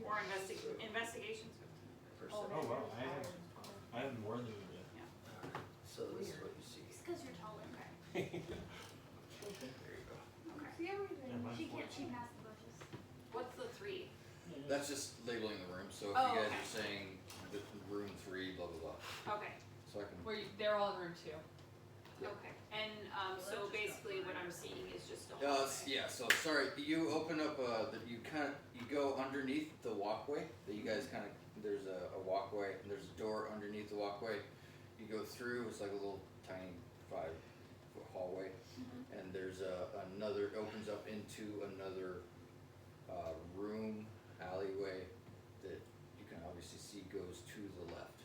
Or investigation's 15. Perception. Oh wow, I have more than you do. So this is what you see. It's because you're taller. There you go. Yeah, mine's She can't 14. see past the bushes. What's the 3? That's just labeling the room. So if Oh, you guys okay. are saying the room 3, blah blah blah. Okay, So I can. they're all in room 2. Okay, and, so basically what I'm seeing is just a hallway. Yeah. So sorry. You open up. You go underneath the walkway. That you guys kind of. There's a walkway and there's a door underneath the walkway. You go through. It's like a little tiny 5-foot hallway, and there's another. Opens up into another room alleyway that you can obviously see goes to the left.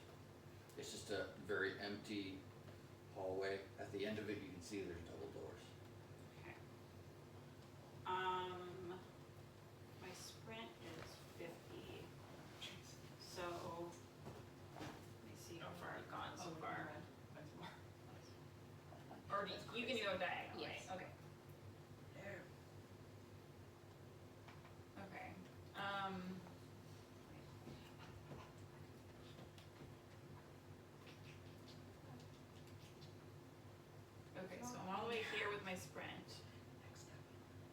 It's just a very empty hallway. At the end of it, you can see there's double doors. Okay. My sprint is 50. So, let me see how far I've gone so far. Or you can go diagonal, right? Yes. Okay. Okay. Okay, so I'm all the way here with my sprint.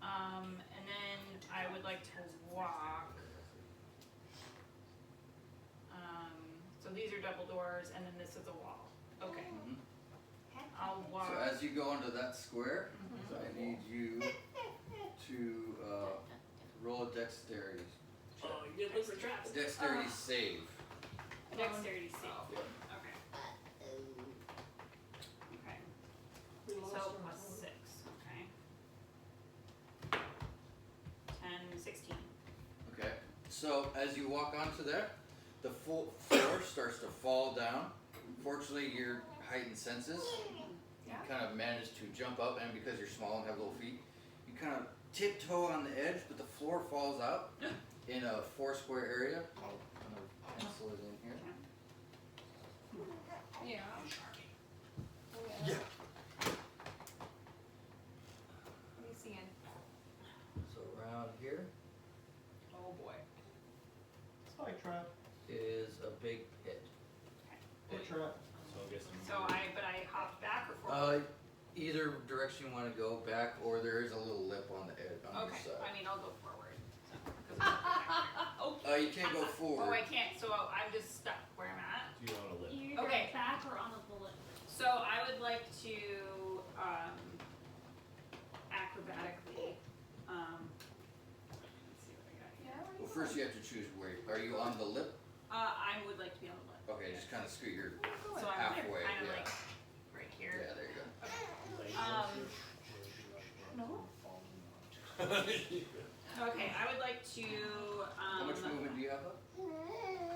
And then I would like to walk. So these are double doors, and then this is a wall. Okay, I'll walk. So as you go into that square, I need you to roll a dexterity. Oh, you did look for traps. A dexterity save. A dexterity save. Yeah. Okay. Okay. So plus 6. Okay. 10, 16. Okay. So as you walk onto that, the full floor starts to fall down. Fortunately, your heightened senses, you kind of manage to jump up, and because you're small and have little feet, you kind of tiptoe on the edge, but the floor falls out in a 4-square area. I'll kind of pencil it in here. Yeah. Yeah. Let me see. So around here Oh boy. Spike trap. is a big pit. Or trap. So I guess I'm. So I hop back or forward? Either direction you want to go, back, or there is a little lip on the edge on Okay, the side. I mean, I'll go forward. So, 'cause I'm back here. You can't go forward. Oh, I can't, so I'm just stuck where I'm at. Do you want to live? You Okay. go back or on a bullet. So I would like to, acrobatically first you have to choose where. Are you on the lip? I would like to be on the lip. Okay, just kind of scoot your So I'm halfway. kind of Yeah. like right here. Yeah, there you go. No. Okay, I would like to. How much movement do you have?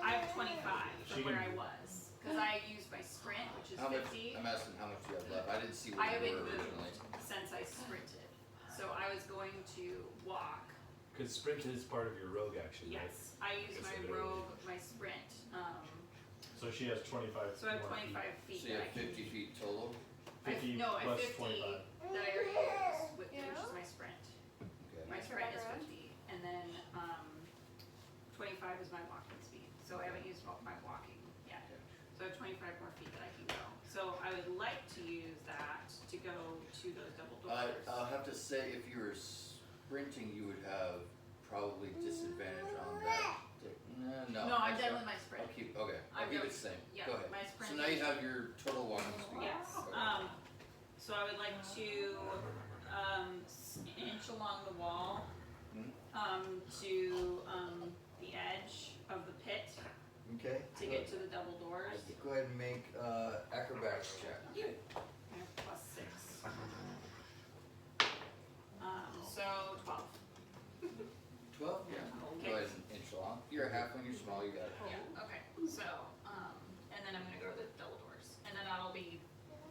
I have 25 She from where can- I was because I used my sprint, which is How much? 50. I'm asking how much do you have left. I didn't see where I you haven't were moved originally. since I sprinted, so I was going to walk. Because sprint is part of your rogue action, right? Yes, I used Guess my I better rogue, my sprint. So she has 25. So I have more 25 feet. So you that have I can 50 feet total. 50 no, I have plus 50 25. that I already used, which is my sprint. Okay. My sprint is 50, and then 25 is my walking speed. So I haven't used my walking yet. So I have 25 more feet that I can go. So I would like to use that to go to those double doors. I'll have to say if you were sprinting, you would have probably disadvantage on that. No. No, I'm that's done fine. with my sprint. I'll keep. Okay. I'll I've keep got- it the same. Yeah, Go ahead. my sprint. So now you have your total walking speed. Yes. Okay. So I would like to inch along the wall to the edge of the pit Okay. to get to the double doors. Go ahead and make acrobatics check. Okay. I have plus 6. So 12. 12. Yeah. Okay. Go ahead and inch along. You're a half when you're small. You got it. Yeah. Okay. So and then I'm gonna go to the double doors, and then that'll be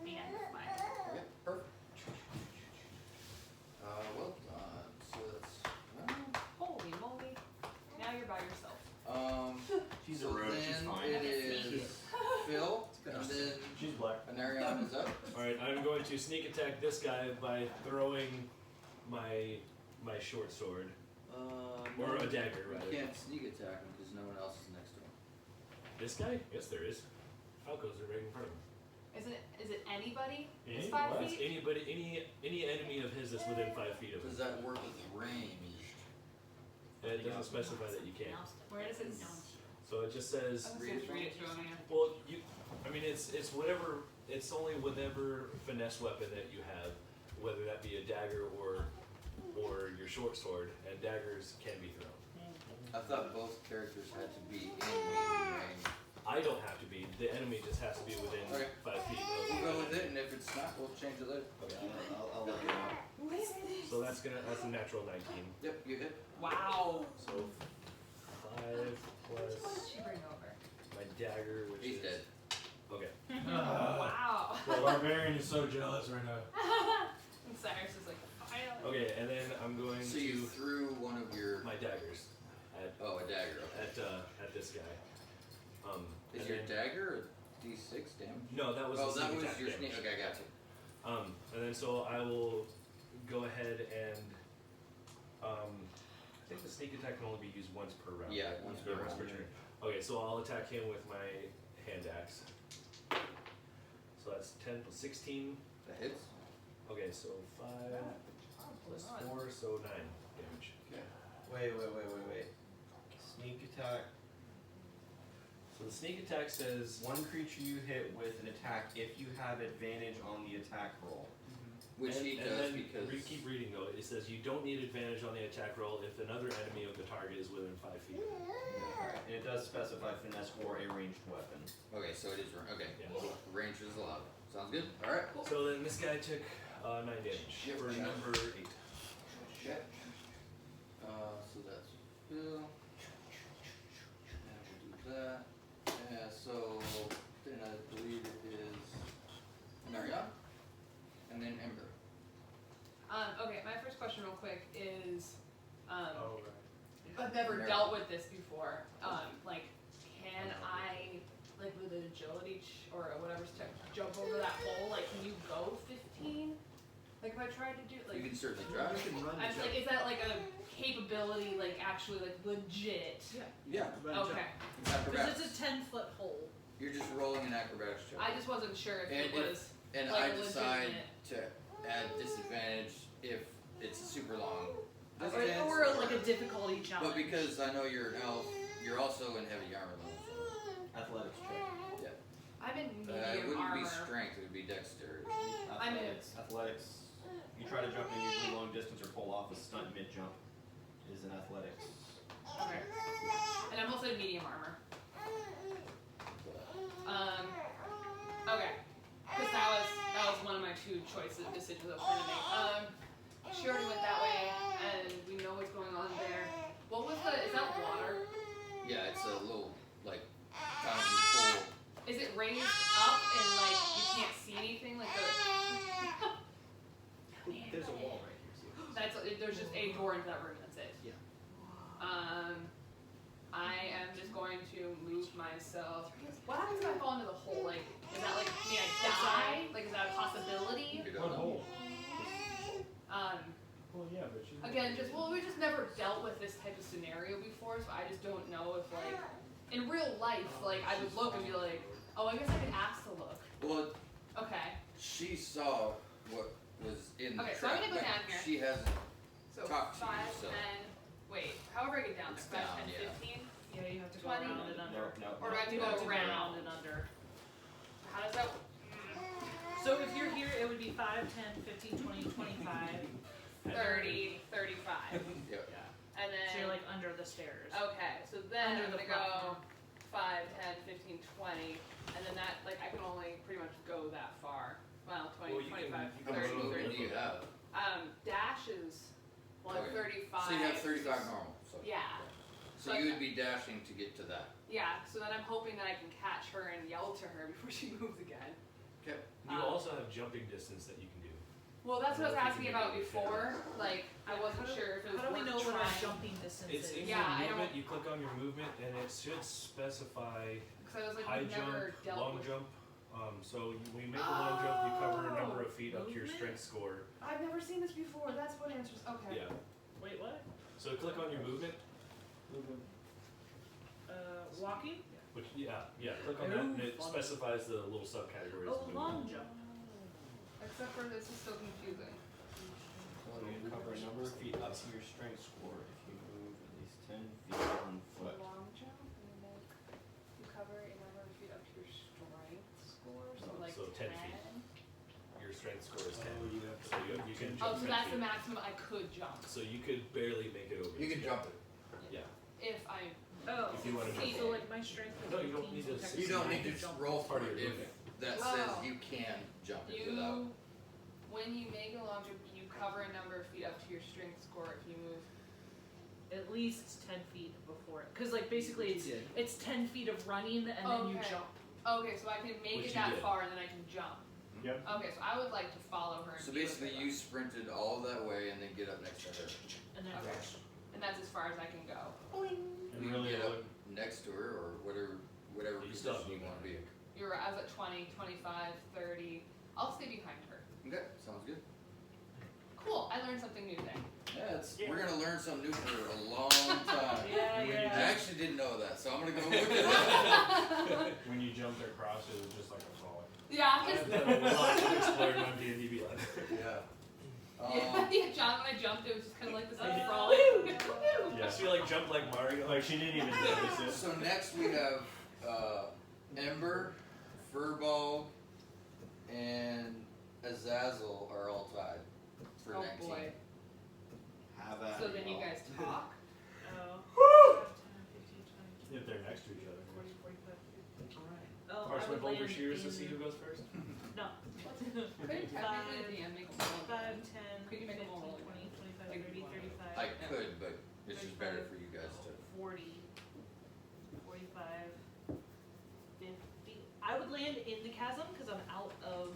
the end of my. Okay. Perfect. Well done. So that's. Holy moly. Now you're by yourself. She's So a rogue, she's then fine. it is Phil, and then She's black. Anarion is up. Alright, I'm going to sneak attack this guy by throwing my short sword. Or a dagger, rather. You can't sneak attack him because no one else is next to him. This guy? Yes, there is. Falcos are right in front of him. Is it anybody? It's Anybody? 5 It's feet? anybody, any enemy of his that's within 5 feet of him. Does that work with range? It doesn't specify that you can't. Where does it? So it just says, Read it to him again. well, it's whatever, it's only whatever finesse weapon that you have, whether that be a dagger or your short sword, and daggers can be thrown. I thought both characters had to be in medium range. I don't have to be, the enemy just has to be within Okay. 5 feet We'll of go with it, and if it's not, we'll change it later. I'll let you know. So that's a natural 19. Yep, you hit. Wow. So 5 plus What did she bring over? my dagger, which He's is dead. okay. Wow. The barbarian is so jealous right now. And Cyrus is like, finally. Okay, and then I'm going So to you threw one of your. my daggers at Oh, a dagger. Okay. at this guy. Is and your then- dagger a D6 damage? No, that was Oh, the that sneak was attack your damage. sneak. Okay, I got you. And then so I will go ahead and I think the sneak attack can only be used once per round. Yeah, right? once per round. turn. Okay, so I'll attack him with my hand axe. So that's 10 plus 16. That hits. Okay, so 5 plus 4, so 9 damage. Okay. Wait. Sneak attack. So the sneak attack says One creature you hit with an attack if you have advantage on the attack roll. Which he and does then because. keep reading though. It says you don't need advantage on the attack roll if another enemy of the target is within 5 feet. And it does specify finesse or a ranged weapon. Okay, so it is. Okay. Yeah. Range is allowed. Sounds good. All right. So then this guy took 9 damage Yep. for number 8. Okay. So that's Phil. And we'll do that. Yeah, so then I believe it is Naria. And then Ember. Okay, my first question real quick is, Oh, right. I've never Mary. dealt with this before. Like, can I, like, with an agility or whatever, jump over that hole? Like, can you go 15? Like, if I tried to do, You like, can certainly try. You can run I was and like, is that like a capability, like, actually, like, legit? Yeah. run and Okay. Because Acrobatics. it's a 10-foot hole. You're just rolling an acrobatics check. I just wasn't sure if And it was. And like I a decide legitimate- to add disadvantage if it's super long. Or like a difficulty challenge. But because I know you're an elf, you're also in heavy armor though. Athletics check. I'm in It medium wouldn't armor. be strength, it would be dexterity. I'm in- Athletics. You try to jump in usually long distance or pull off a stunt mid jump. Is an athletics Okay. And I'm also in medium armor. Okay. Because that was one of my two decisions I was trying to make. She already went that way, and we know what's going on there. What was is that water? Yeah, it's a little, like, fountain pool. Is it raised up and, like, you can't see anything? Like There's a wall right here. there's just a door into that room, that's it. Yeah. I am just going to move myself. What happens if I fall into the hole? Like, is that like, I die? Like, is that a possibility? You One don't know. hole. Well, yeah, but you. Again, we just never dealt with this type of scenario before, so I just don't know if, like, in real life, like, I would look and be like, oh, I guess I could ask to look. Well, Okay. she saw what was in the Okay, so I'm trap, gonna go but down here. she hasn't. So Talk to you, 5, so. 10, wait, however I get down It's there, 5, down, 10, yeah. 15? Yeah, you have to 20? go around and under. No. Or do I have to You go have to go around? around and under. How does that So if you're here, it would be 5, 10, 15, 20, 25, 30, 35. Yep. And then, So you're like under the stairs. okay, so then Under I'm the gonna go platform. 5, 10, 15, 20, and then that, like, I can only pretty much go that far. Well, 20, Well, you can- 25, you How can much 30, move movement 30. do you have? Dash is, well, I'm Okay. 35. So you have 35 normal. So. Yeah. So you would be dashing to get to that. Yeah, so then I'm hoping that I can catch her and yell to her before she moves again. Okay. You also have jumping distance that you can do. Well, that's what I was Well, if asking you about can make it before. Like, I wasn't sure if it was How do we worth know what our trying. jumping distance It's is? in Yeah, I your don't- movement. You click on your movement, and it should specify Because I was like, high we've never jump, dealt long with. jump. So when you make a long jump, you cover a number of feet up to your Movement? strength score. I've never seen this before. That's what answers. Okay. Yeah. Wait, what? So click on your movement. Walking? Which click on that, and it Ooh, specifies the little subcategories. Oh, of long movement. jump. Except for this is so confusing. So you cover a number of feet up to your strength score if you move at least 10 feet on foot. Long jump, and then you cover a number of feet up to your strength score, so like So 10 feet. Your strength score is 10. Oh, you have to. So you can Oh, jump so 10 that's the feet. maximum I could jump So you could barely make it over. You can jump it. Yeah. if I. Oh. If you want to See, jump. So like my strength is No, you don't 18, need so to- technically You don't I need could to jump. roll for Part of it your if movement. that Wow. says you can jump it without. When you make a long jump, you cover a number of feet up to your strength score if you move. At least 10 feet before it. Because like basically You did. it's 10 feet of running and then you Okay. jump. Okay, so I can make it Which you that did. far and then I can jump. Yep. Okay, so I would like to follow her. And So be with basically, her. you sprinted all that way and then get up next to her. And then Okay. And that's as far as I can go. And You really, get up next to her or whatever You still have position you want to be. I was at 20, 25, 30. I'll stay behind her. Okay, sounds good. Cool, I learned something new today. Yeah, we're gonna learn something new for a long time. Yeah, I yeah. actually didn't know that, so I'm gonna go look it up. when you jumped across, it was just like a frolic. Yeah, I've just. done a lot of exploring on D&D Beyond. Yeah. Yeah, John, when I jumped, it was just kind of like this like Yeah. frolic. Yeah, she like jumped like Mario. Like she didn't even notice it. So next we have Ember, Furball, and Azazel are all tied for Oh 19. boy. Have at So it, then you y'all. guys talk. Oh. 10, 15, 20, If they're next to each other. 40, 45, 50. Oh, I Parsnip would over land shears to in- see who goes first. No. Couldn't technically the DM make a roll? 5, 10, Could you 15, make 20, them all 25, like 30, one? 35, I could, but it's just better for you guys to. 40, 45, 50. I would land in the chasm because I'm out of.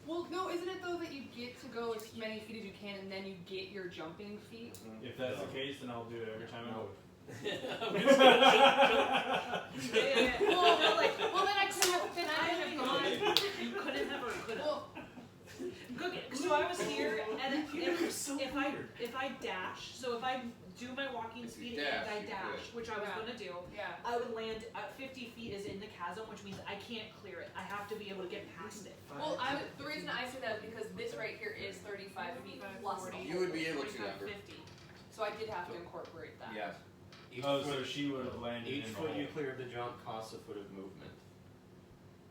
Well, no, isn't it though that you get to go as many feet as you can and then you get your jumping feet? If that's the case, then I'll do it every time I move. Well, then I could have. Then I could have gone. You couldn't have or could have. Well, Good. So I was here, and You're so weird. if I dash, so if I do my walking If you speed and I dash, you dash, which I was Yeah. gonna do, yeah. I would land at 50 feet is in the chasm, which means I can't clear it. I have to be able to get past it. Well, the reason I say that is because this right here is 35 feet plus the You would be able to, 45, Amber. 50. So I did have to incorporate that. Yeah. Each Oh, foot, so she would have landed each in the foot you hole. clear of the jump costs a foot of movement.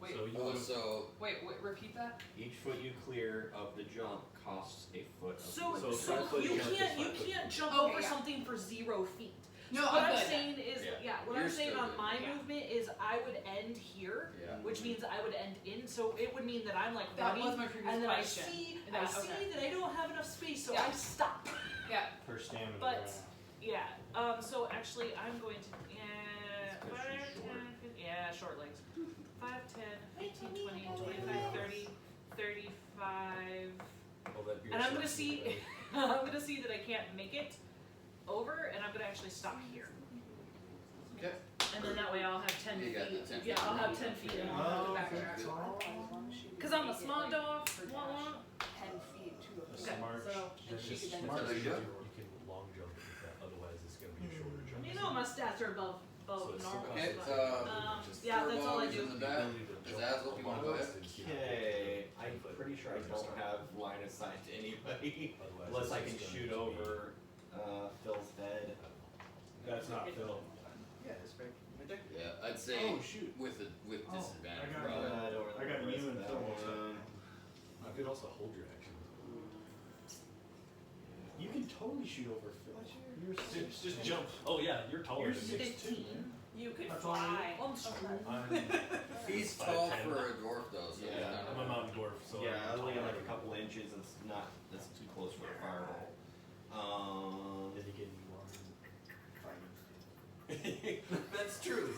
Wait, So you Oh, would so wait, repeat that? Each foot you clear of the jump costs a foot of So, movement. so five foot you jump is can't 5 foot. jump Okay, over yeah. something for 0 feet. No, What I'm good. saying is, Yeah. what You're I'm saying still on good. my Yeah. movement is I would end here, Yeah. which means I would end in. So it would mean that I'm like That running, was my previous and then question. I see That- that I don't have enough space, so Yeah. I stop. Yeah. Her stamina. But yeah, so actually I'm going to Because 5, she's 10, short. 15, yeah, short legs. 5, 10, 15, 20, 25, 30, 35. All that beer And I'm gonna sauce see in I'm gonna see that I can't make it over, and I'm gonna actually stop here. Okay. And then that way I'll have 10 You got feet. the 10 Yeah, feet. I'll have 10 feet and I'll have to backtrack. Because I'm a small dog. 10 feet to a Okay, Smart. so That's she just could then smart. take You it. can long jump it with that. Otherwise, it's going to be a shorter jump. you know my stats are above So it's normal. Okay, still so- possible. yeah, that's all I Furball is do. in the back. Zazzle, you wanna go ahead? Okay, I'm pretty sure I don't have line of sight to anybody unless I can shoot over Phil's head. That's not Phil. Yeah, it's right there. Yeah, I'd say Oh, shoot. with Oh, disadvantage. I got probably. I don't really I got know you and that Phil. one. You could also hold your action. You can totally shoot over Phil. You're Just jump. Oh yeah, you're taller You're than me. 15. You could That's all I fly. I'm, He's 5'10". tall for a dwarf though, so Yeah. he's not I'm a mountain dwarf, so Yeah, I I'm only got taller. like a couple inches and it's not, that's too close for a fireball. Then again, you are. That's true.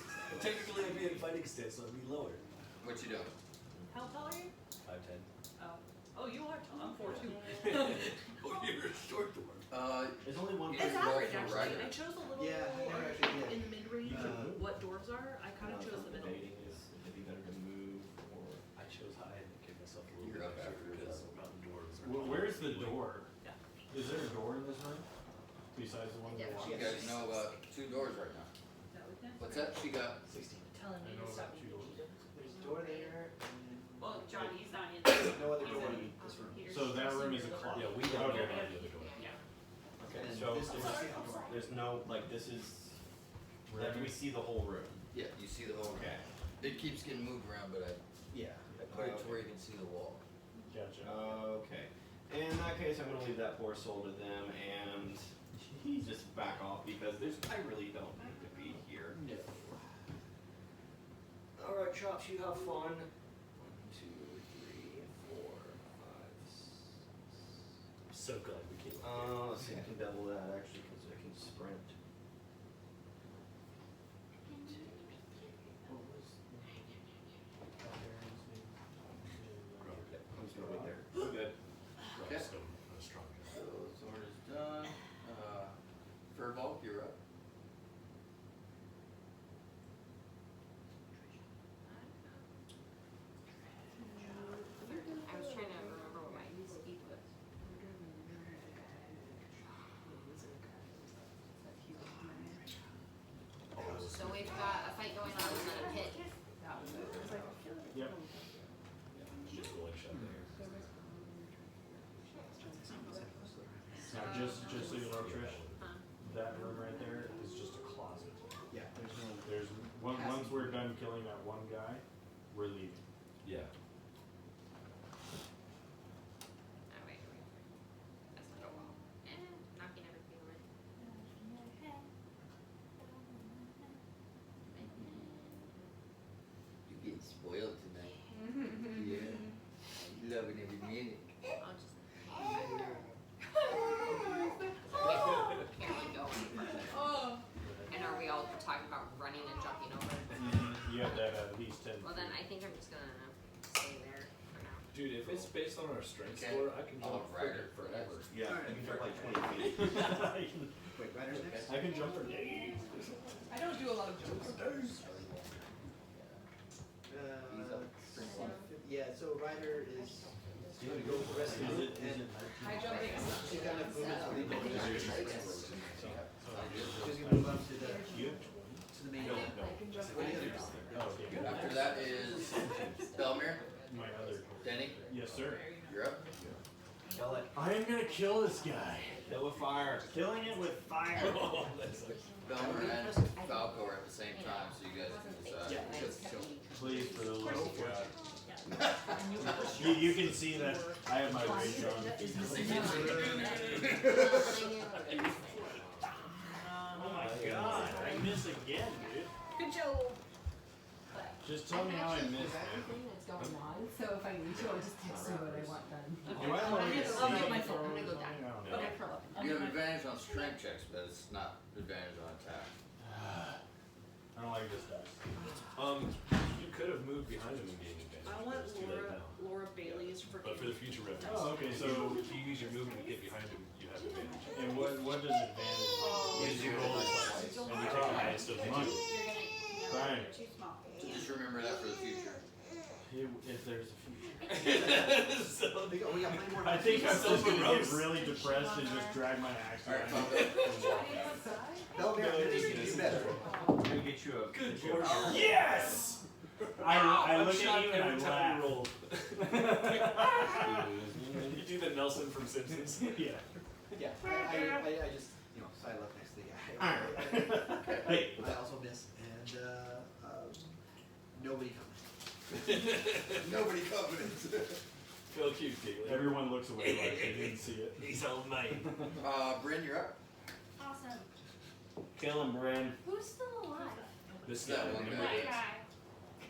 Technically, I'd be in fighting stance, so I'd be lower. What you doing? How tall are you? 5'10". Oh, you are tall. I'm 4'2". Oh, you're a short dwarf. There's only one It's It's person. average for actually. Ryder. I chose a little Yeah, I never actually did. in the mid-range of what dwarves are. I kind of What chose I'm the middle. debating is if it'd be better to move or. I chose high and gave myself a little You're bit up after extra because this. mountain dwarves are Well, taller where's the usually. door? Yeah. Is there a door in this room? Besides the one in the Yeah. wall? You guys know about 2 doors right now. That we can. What's that? She got 16. Telling I me know to stop about being 2 doors. There's a door there, and Well, John, he's not in. no other He's door in in this room. here. So that room is a closet. Yeah, we don't Okay. know about the other door. Okay, And so this door. there's no, like, this is, like, we see the whole room. Yeah, you see the whole. Okay. It keeps getting moved around, but Yeah. I put it to where you can see the wall. Gotcha. Okay. In that case, I'm gonna leave that poor soul to them and just back off because I really don't need to be here. No. Alright, Chops, you have fun. 1, 2, 3, 4, 5, 6. I'm so glad we came. Let's see, I can double that actually because I can sprint. What was the barbarian's name? I'm just gonna wait there. I'm good. Okay. Stone, not a strong guy. So sword is done. Furball, you're up. I was trying to remember what my speed was. So we've got a fight going on and then a pit. Yep. Just a one shot there. Now, just so you know, Trish, Huh? that room right there is just a closet. Yeah, there's no. Once we're done killing that one guy, we're leaving. Yeah. Oh, wait. That's not a wall. Knocking everything away. You get spoiled tonight. Yeah. Loving every minute. I'll just. Can't really go any further. And are we all talking about running and jumping over? You have to have at least 10. Well, then I think I'm just gonna stay there for now. Dude, if it's based on our strength Okay. score, I can I'll jump Ryder freaking forever. Yeah, I can jump like 20 feet. Wait, Ryder's next? I can jump for days. I don't do a lot of jumps. Yeah, so Ryder is going to go with the rest of the group, and High jumping is not. she's got enough movement to leave the So She's going to move up to the you? main. No, I can jump What do you for think? Oh, okay. After that is Belmere. My other. Denny, Yes, sir. you're up. Kill it. I am gonna kill this guy. Kill with fire. Killing it with fire. Oh, that sucks. Belmere and Falco are at the same time, so you guys can decide. Please, for the love of God. You can see that I have my rage on. Oh my god. Just tell me how I missed it. everything that's going on, so if I need to, I'll just text you what I want done. Do I I'll only get my see phone. I'm gonna go throws? down. I don't know. Okay, curl up. You have advantage on strength checks, but it's not advantage on attack. I don't like this dice. You could have moved behind him and gained advantage. I but want it's too late now. Laura Bailey's for But for the future reference. Oh, okay. So if you use your movement to get behind him, you have advantage. And what does advantage mean? Is you roll twice, and you take the highest of the Money. two. You're gonna, Fine. you're too small. So just remember that for the future. If there's a future. So, We got plenty more. I think I'm So just gonna get morose. really depressed and just drag my axe Alright, around. They'll do better. I'm gonna get you a Good picture. lord. Yes! I I'm look at shocked you and every I time you laugh. roll. You do the Nelson from Simpsons. Yeah. Yeah, I just, side left next to the guy. Hey. I also miss, and, nobody coming. Nobody confident. Feel cute, Giggly. Everyone looks away like they didn't see it. He's all mine. Bryn, you're up. Awesome. Kill him, Bran. Who's still alive? This That guy, one remember? That guy.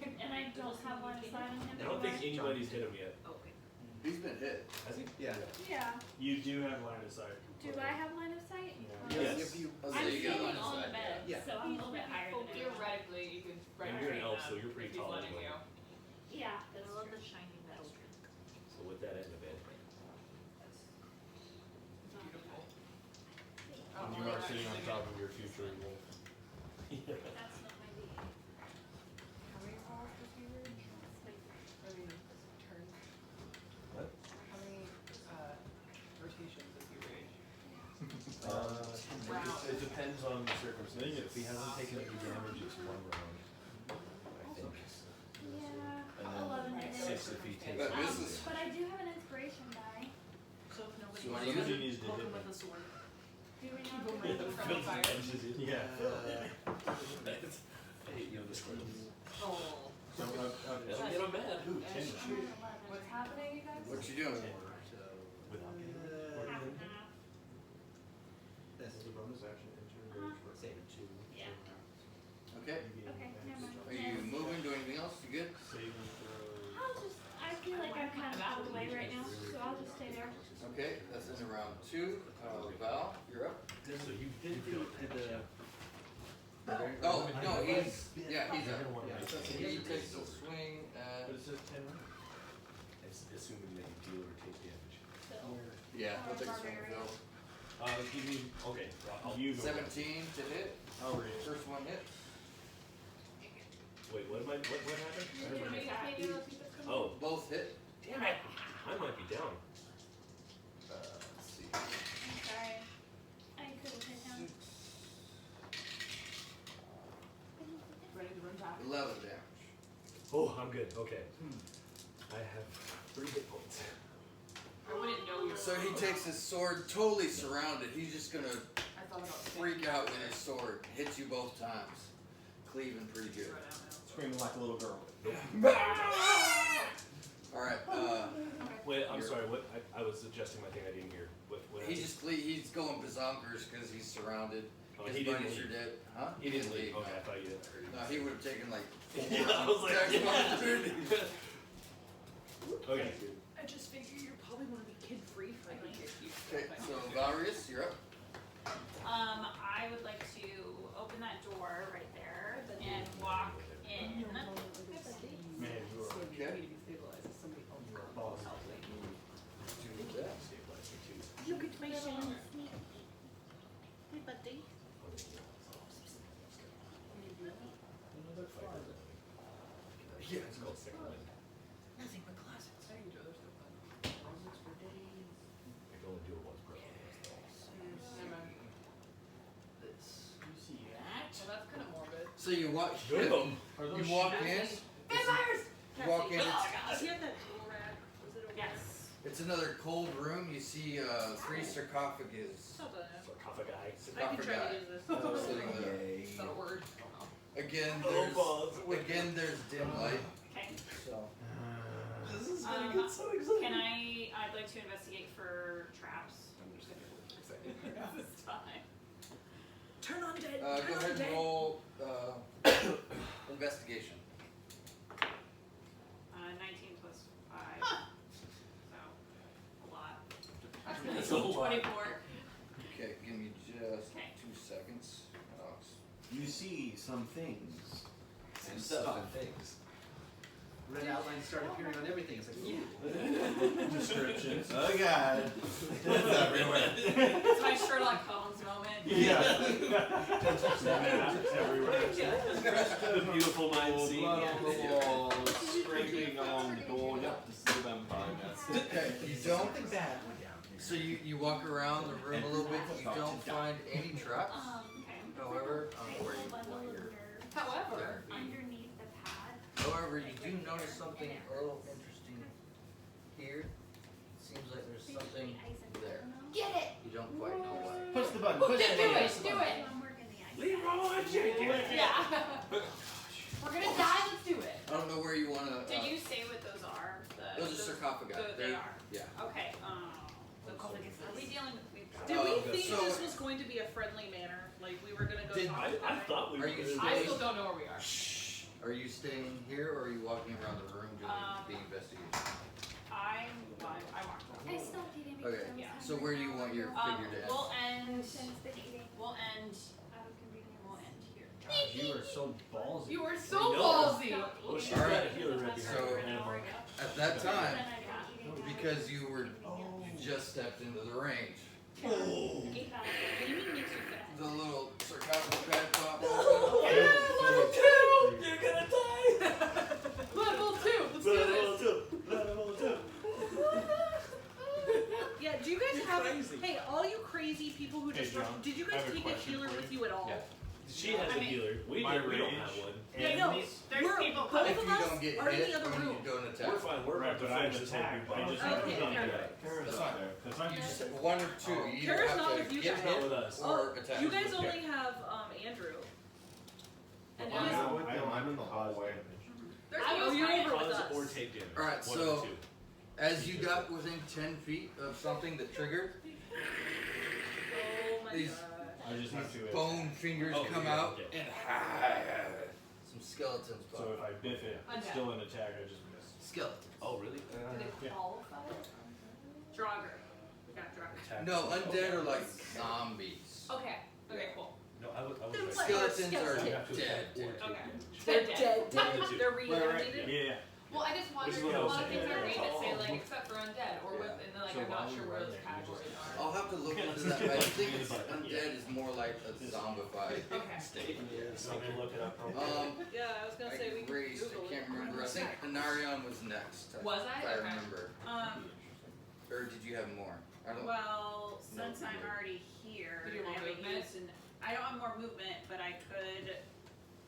And I don't have line of sight on him I don't think anymore. anybody's hit him yet. Okay. He's been hit. Has he? Yeah. Yeah. You do have line of sight. Do I have line of sight? Yeah. If you, I'm so you get sitting line of on the sight, bed, yeah. so I'm a little bit higher than everyone. Theoretically, you could right And you're an train elf, him so you're pretty if he's tall letting anyway. you. Yeah, I that's love true. the shiny metal. So with that end of it. Beautiful. And you are sitting on top of your future wolf. That's not my D. How many rolls does he reach? I mean, turns. What? How many rotations does he rage? It depends on the circumstance. If he hasn't taken any damage, it's 1 round. I think. Yeah, And then 11 it is. 6 if he takes But damage. this is- But I do have an inspiration die. So if nobody So you wanna uses use Somebody it, needs to poke hit him me. with a sword. Do we Keep not? him right in front of fire. Yeah. Hey, you know the script. Oh. So That'll get him mad. Ooh, 10. What's happening, you guys? what you doing? Without getting Half and half. This is a bonus action. Save it. Yeah. Okay. Okay, never mind. Are you moving? Doing anything else? You good? Saving throw. I feel like I'm kind of out of the way right now, so I'll just stay there. Okay, that's in round 2. Val, you're up. So you did feel that. Oh, no, he's up. Yeah. He takes a swing at, But it says 10 rounds. It's assuming that you deal or take damage. yeah, he'll take a swing, Phil. Give me, okay. You go. 17 to hit. I'll read it. First one hit. Wait, what happened? I heard my name. Okay. Oh, Both hit. damn it. I might be down. Let's see. Sorry. I couldn't hit him. Ready to run back? 11 damage. Oh, I'm good. Okay. I have 3 hit points. I wouldn't know you're. So he takes his sword, totally surrounded. He's just gonna I thought about freak out with his sword. Hits you both times. Cleaving pretty good. Screaming like a little girl. Alright, Wait, I'm sorry. What? I was adjusting my thing. I didn't hear. What happened? he's going bazonkers because he's surrounded. Oh, His he didn't buddies are leave. dead. Huh? He didn't leave. no. Okay, I thought you did. No, he would have taken like 4 Yeah, I was like, attacks of yeah. opportunity. Okay. I just figure you're probably want to be kid free for me. Okay, so Valerius, you're up. I would like to open that door right there and walk in. Man, you are. Okay. Boss. Do that. Stabilizer too. Look at my shiny sneak. Hey, buddy. Another fighter. Yeah. It's called Second Wind. Nothing but classics. I can only do it once per hour. You see that? Well, that's kind of morbid. So you walk. Boom. Are those You walk in. Vampires! You walk in. Does he have that little rag? Was it over there? Yes. It's another cold room. You see 3 sarcophagus. Hold on. Sarcophagi. I can try to use this. Sitting there. Is that a word? Again, there's dim light. Okay. So This is gonna get so exciting. Can I'd like to investigate for traps. I'm just gonna this time. Turn on dead. go ahead and roll investigation. 24. Okay, give me just Okay. 2 seconds. You see some things And stuff and things. Red outlines start appearing on everything. It's like, ooh. descriptions. Oh god. It's everywhere. It's my Sherlock Holmes moment. Yeah. Maps everywhere. The beautiful mind scene. Blood on the walls, scraping on the door. Yep, this is the vampire. Okay, you don't. Something bad went down here. So you walk around the room a little bit. You don't find any traps. Okay. However, Where you However, underneath the pad. however, you do notice something a little interesting here. Seems like there's something there. get it. You don't quite know what. Push the button. Who Push can the do button. it? Do it. I'm working the ice. Leroy Jenkins. Yeah. We're gonna die. Let's do it. I don't know where you want to. Did you say what those are? Those are sarcophagi. They They're- are. Yeah. Okay. Are we dealing with? Did we think so- this was going to be a friendly manor? Like we were gonna go Did- talk I about it? thought we Are were you gonna I do still don't know where we are. Shh. Are you staying here or are you walking around the room doing the investigation? I walked over. I still didn't make Okay. sure I was Yeah. So where do you want your figure to end? We'll end. Since been eating We'll end. out of convenience. We'll end here. God, you are so ballsy. You were so I know. ballsy. Well, she's All got right. a healer right behind So- her. At that time, Then I've been eating because you just stepped into the range, Eat that. What do you mean makes you fat? the little sarcophagus pad pop. Level 2! You're gonna die! Level 2. Let's do Level this. 2! Level 2! Yeah. Do you guys You're have? crazy. Hey, all you crazy people who Hey, just John, did you I guys have a take a question healer for with you. you at all? Yeah. She has a healer. We My don't rage have one. Yeah, no. There's We're, people both If of you us don't get are in hit the other when room. you don't We're attack. fine. We're Right, about to but I'm finish this whole attacked. group. I just Okay, have to okay. come there. Kara's That's not fine. there. 'Cause I'm You just one or two. You either Kara's have not to with you get guys. Not hit with us. or attack. You guys Yeah. only have Andrew. And I'm Liz- not with them. I'm in the hallway. There's Oh, you're over with Cause us. or take damage. All right, One so- of the two. As you got within 10 feet of something that triggered, Oh my These- god. I just have to bone fingers Oh, come yeah, out okay. and some skeletons pop. So if I biff it, it's still an attack. I just miss. Skeletons. Oh, really? Yeah. Draugr. We got Draugr. Attack. No, undead are like zombies. Okay. Okay. Cool. No, I was They're like, like- Skeletons you are have to dead. attack or take Okay. damage. They're dead. One of the two. They're Right, reanimated. Yeah. Well, I just wondered Which is because what a I was lot of things saying. are made that say like except for undead or with, and then like So I'm not while sure we where run those there, you categories just- are. I'll have to look into that, but I think undead is more like a zombified Okay. state. So we look it up. Yeah, I was gonna say we can Grace, Google I can't it. remember. I think Anarion was next. Was I? If I Okay. remember. Or did you have more? I don't. Well, since No, I'm no. already here, Did you and I want haven't movement? used I don't have more movement, but I could.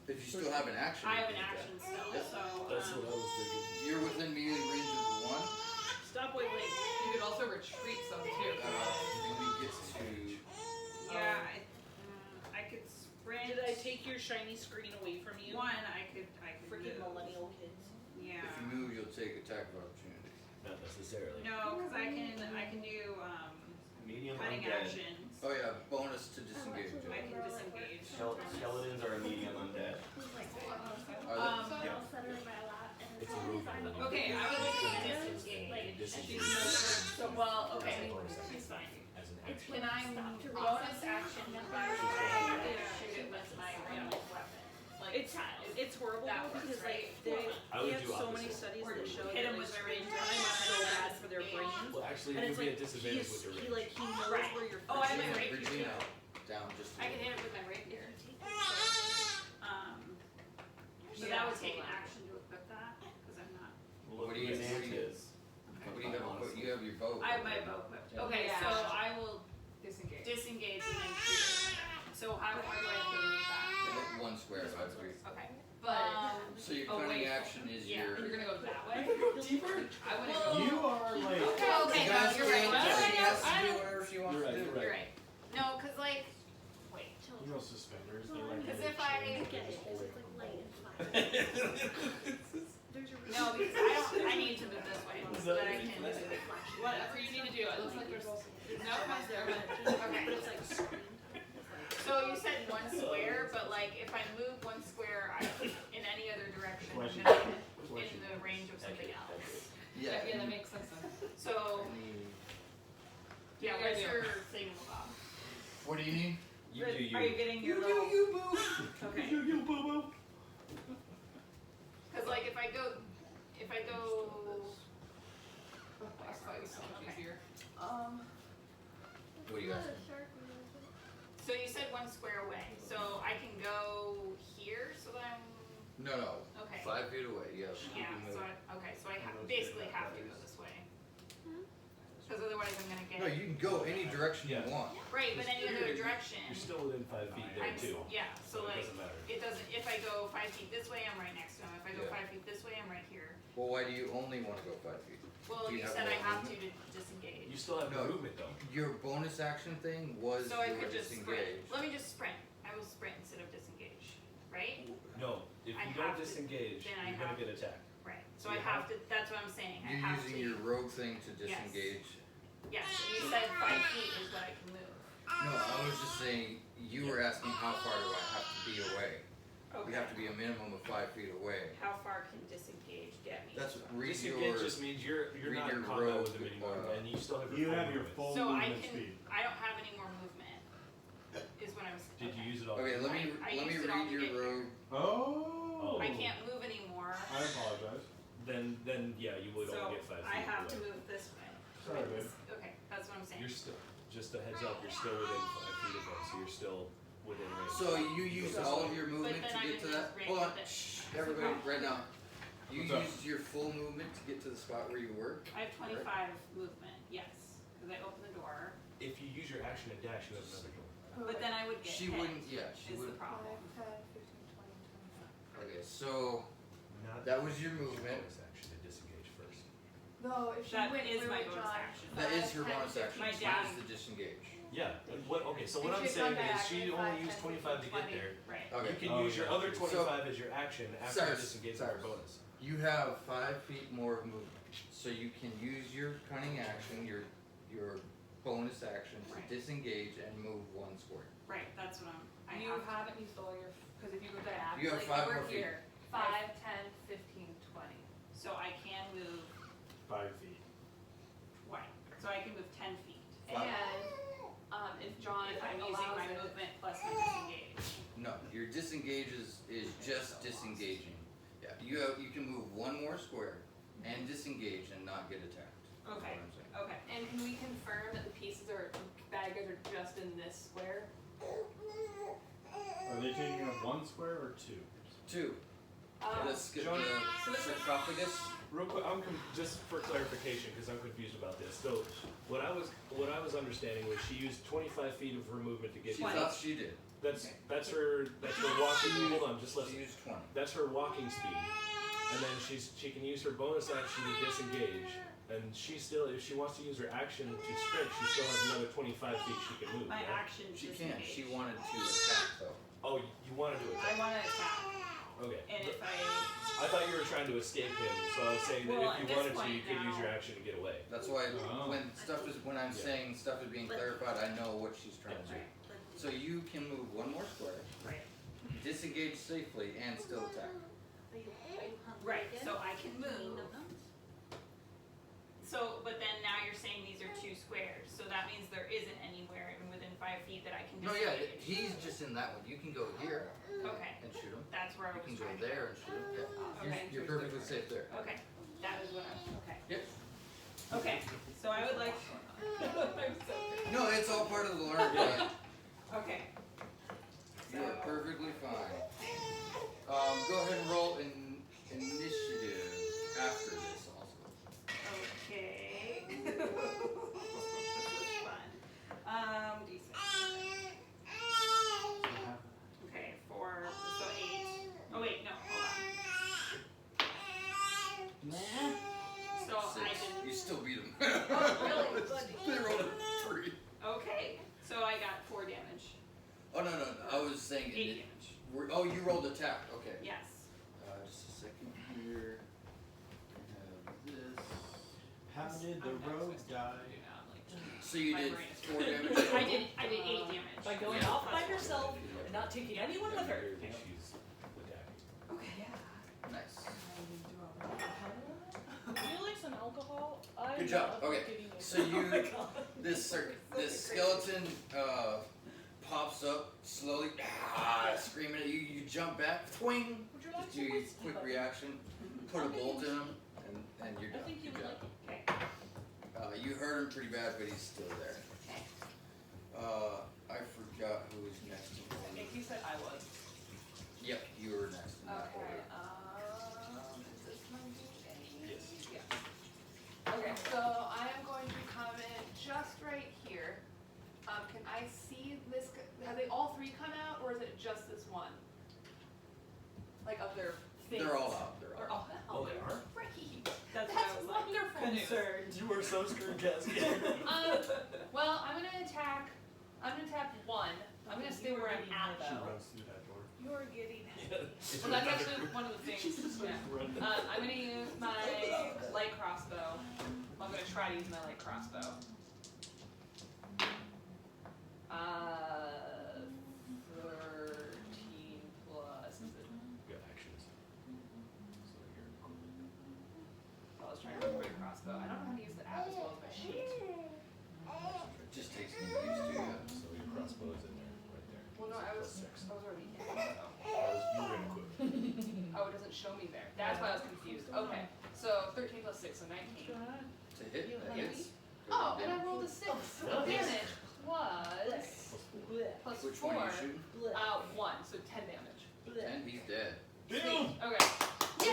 If you still have an action. I you have an can do action that. still, so. That's what I was thinking. You're within melee range of the one. Stop wiggling. You could also retreat some too. Let me get to. Yeah, I could sprint. Did I take your shiny screen away from you? One, I could Freaking move. millennial kids. Yeah. If you move, you'll take attack of opportunity. Not necessarily. No, because I can do Medium cutting undead. actions. Oh yeah, bonus to disengage. I can disengage. Skeletons are a medium undead. Are they? I'll set her in my lap and It's a room. Okay, I was like disengage. So well, okay, she's fine. As an It's action. Can I bonus action shoot it with my ranged weapon? Like It's horrible That though, works, because right? like I we would have do so many opposite. studies that show Hit that him like with my screen ranged time is so weapon. bad for their brains. Well, actually, And it it's would be like a disadvantage with your he range. like he knows Right. where you're Oh, I have my from. rapier Regina, too. down just. I can hit it with my rapier. So Yeah. that would take an action to equip that, because I'm not. What do you Look at what do you- Mantis. What do you have? You have your bow. I have my bow equipped. Okay, Yeah. so I will Disengage. disengage and then shoot it. So how far do I have to move back? Like 1 square, so that's weird. Okay. But So your away cunning from- action is yeah. your. you're gonna go that way. Go deeper. I wouldn't go. You are like. Okay, You no, guys you're can- right. She has to do whatever she wants You're right, to do. you're right. You're right. No, because like, wait. You know suspenders. They're like. Because really if I- chain. Get it, because it's like light and flat. There's a reason. No, because I need to move this way, so that I can. Whatever you need to do. It looks like there's no one's there, but Okay. But it's like screened. So you said 1 square, but like if I move 1 square in any other direction, I'm Question. gonna get in the range of something else. Yeah. yeah, that makes sense. Then. So, yeah, You where Where's do. your thing, Bob? What do you need? You do you. Are you getting your little? boo. Okay. You boo boo. Because like if I go. That's probably so much Okay. easier. What do you guys? So you said 1 square away. So I can go here. So that I'm. No. Okay. 5 feet away. Yes. you Yeah. can move. So I basically have to go this way. Because otherwise I'm gonna get. No, you can go any direction Yeah. you want. Right, but then you go to direction. You're still within 5 feet there I'm, too. yeah, so it like, doesn't matter. it doesn't, if I go 5 feet this way, I'm right next to him. If I go Yeah. 5 feet this way, I'm right here. Well, why do you only want to go 5 feet? Well, Do you have said I more have to movement? disengage. You still have No. movement though. Your bonus action thing was So I your could just disengage. sprint. Let me just sprint. I will sprint instead of disengage, right? No, if I you have don't to- disengage, then I you're gonna have get attacked. Right, so You I have to, that's what I'm saying. I You're have using to. your rogue thing to Yes. disengage. Yes, and you said 5 feet is what I can move. No, I was just saying, you were asking how far do I have to be away? Okay. You have to be a minimum of 5 feet away. How far can disengage get me? That's read Disengage your. just means you're read not in your combat rogue, with them anymore, and you still have your You full have your movement. full So I movement can, speed. I don't have any more movement, is what I was. Did you use it all? Okay, let me I let me used it all read to your get here. rogue. Oh. I can't move anymore. I apologize. Then yeah, you would So only get 5 feet. I have to away. move this way. Sorry, Right, babe. this- Okay, that's what I'm saying. You're still, just a heads up, you're still within 5 feet of them, so you're still within range. So you used all of your movement then to I'm get to in that. this range Hold on, with it. shh, everybody, right now. You What's up? used your full movement to get to the spot where you were. I have 25 movement, yes, because I opened the door, If you use your action and dash, you have another door. but then I would get She hit, wouldn't. Yeah, she is the wouldn't. problem. Okay, so Not that was your use movement. bonus action to disengage first. No, if she That went is my through bonus John. action. That is her 5, bonus 10, action. My She dad- used to disengage. Yeah, and what, okay, so If what I'm she'd saying gone is back she in only 5, used 10, 25 to get 20, there. right. Okay. You can Oh, use your yeah. other So- 25 as your action after Cyrus, disengaging Cyrus. your bonus. You have 5 feet more of movement, so you can use your cunning action, your bonus action to Right. disengage and move 1 square. Right, that's what I You have to. haven't used all your, because if you go diagonally, You have like 5 over more feet. here, 5, 10, 15, 20. So I can move 5 feet. right. So I can move 10 feet. Five. And if John If I'm using allows my it, movement plus my disengage. No, your disengage is just disengaging. Yeah, you can move 1 more square and disengage and not get attacked. That's Okay. what I'm saying. Okay. And can we confirm that the pieces are, baggers are just in this square? Are they taking up 1 square or 2? 2. Let's get Jonah, the sarcophagus. Real quick, just for clarification, because I'm confused about this. So, what I was understanding was she used 25 feet of her movement to get She to thought she did. That's her walking. Hold on, just She listen. used 20. That's her walking speed, and then she can use her bonus action to disengage, and she still, if she wants to use her action to sprint, she still has another 25 feet she can move. My right? action She disengage. can't. She wanted to attack though. Oh, you want to do it? I want to attack. Okay. And if I thought you were trying to escape him, so I was saying that Well, if at you this wanted to, point you could use now- your action to get away. That's why Oh. when I'm Yeah. saying stuff is being clarified, I know what she's trying to do. Right. So you can move 1 more square, Right. disengage safely, and still attack. Right. So I can move. So, but then now you're saying these are 2 squares, so that means there isn't anywhere within 5 feet that I can No, yeah, disengage. he's just in that one. You can go here Okay. and shoot him. That's where I You was can go trying to there and shoot him. Yeah. Okay. You're perfectly safe there. Okay. That is what I'm. Okay. Yep. Okay. So I would like. No, it's all part of the learning. Yeah. Okay. You are perfectly fine. Go ahead and roll initiative after this also. Okay. This is fun. D6. Okay, 4, so 8. Oh wait, no, hold on. So I 6. didn't. You still beat him. Oh, really? They rolled a 3. Okay, so I got 4 damage. Oh no. I was saying. 8 damage. Oh, you rolled attack. Okay. Yes. Just a second here. I have this. How did the rogue die? So you My did brain is 4 damage. I did 8 damage. By going Yeah. off by herself and not taking anyone with her. She's attacking. Okay. Yeah. Nice. Do you like some alcohol. I Good job. love Okay, getting it. so this skeleton pops up slowly, screaming at you. You jump back, twing. Would you like Just do some a whiskey, quick buddy? reaction, put a bolt in him, and you're I done. think you Good would job. like it. Okay. You hurt him pretty bad, but he's still there. Okay. I forgot who was next. I think you said I was. Yep, you were next in that Okay, order. is this my meeting? Yes. Yeah. Okay, so I am going to come in just right here. Can I see this, have they all three come out, or is it just this one? Like of their things? They're all out. They're Or all all Oh, they are? Great. That's, That's what I was like, wonderful news. concerned. You were so screwed, Cassie. Well, I'm gonna attack one. I'm gonna stay where I'm at She though. runs through that door. You're getting Well, that's actually one of the things. Yeah. I'm gonna use my light crossbow. I'm gonna try to use my light crossbow. 13 plus. Good actions. So you're equipped. I was trying to remember the crossbow. I don't know how to use the app as well as my sheet. It just takes me used to it. So your crossbow is in there, right there. Well, no, I was already in. So. You were equipped. Oh, it doesn't show me there. That's why I was confused. Okay, so 13 plus 6, so 19. To hit, that hits. Oh, and I rolled a 6. Nice. Damage plus Which 4. one are you shooting? 1, so 10 damage. And he's dead. Damn! Okay. Yay!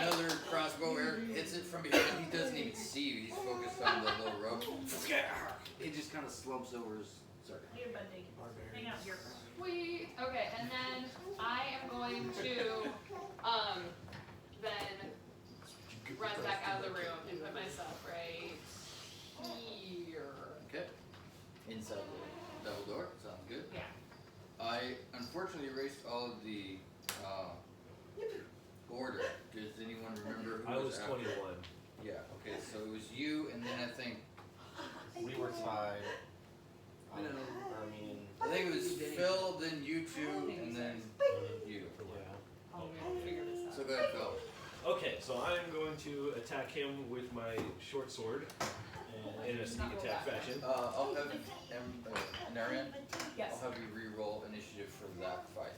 Another crossbow arrow hits it from behind. He doesn't even see you. He's focused on the little rope. He just kind of slumps over his. Sorry. Here, buddy. Hang out here. Sweet. Okay, and then I am going to then run back out of the room and put myself right here. Okay. Inside the double door. Sounds good. Yeah. I unfortunately erased all of the order. Does anyone remember who I was after? 21. Yeah. Okay. So it was you, and then I think We were tied. I don't know. I think it was Phil, then you two, and then you. I'll figure this out. So go ahead, Phil. Okay, so I am going to attack him with my short sword in a sneak attack fashion. I'll have Narian. Yes. I'll have you re-roll initiative for that fight.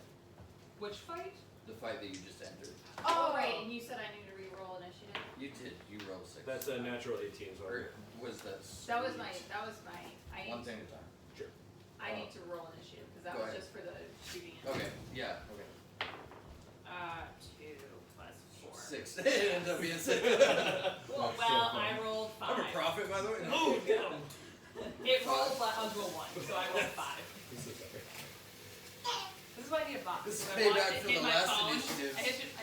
Which fight? The fight that you just entered. Oh, right, and you said I need to re-roll initiative. You did. You rolled 6. That's a natural 18, so Or was that? That was my, I One need, thing at a time. I need to roll initiative, because that Go was ahead. just for the shooting. Okay. Yeah. Okay. 2 plus 4. 6. It ends up being 6. Well, I rolled 5. I'm a prophet, by the way. Oh, get him! It rolled, but I'll do a 1, so I rolled 5. This is why I need a box. This is because I payback watched it for hit the my last phone. initiative. I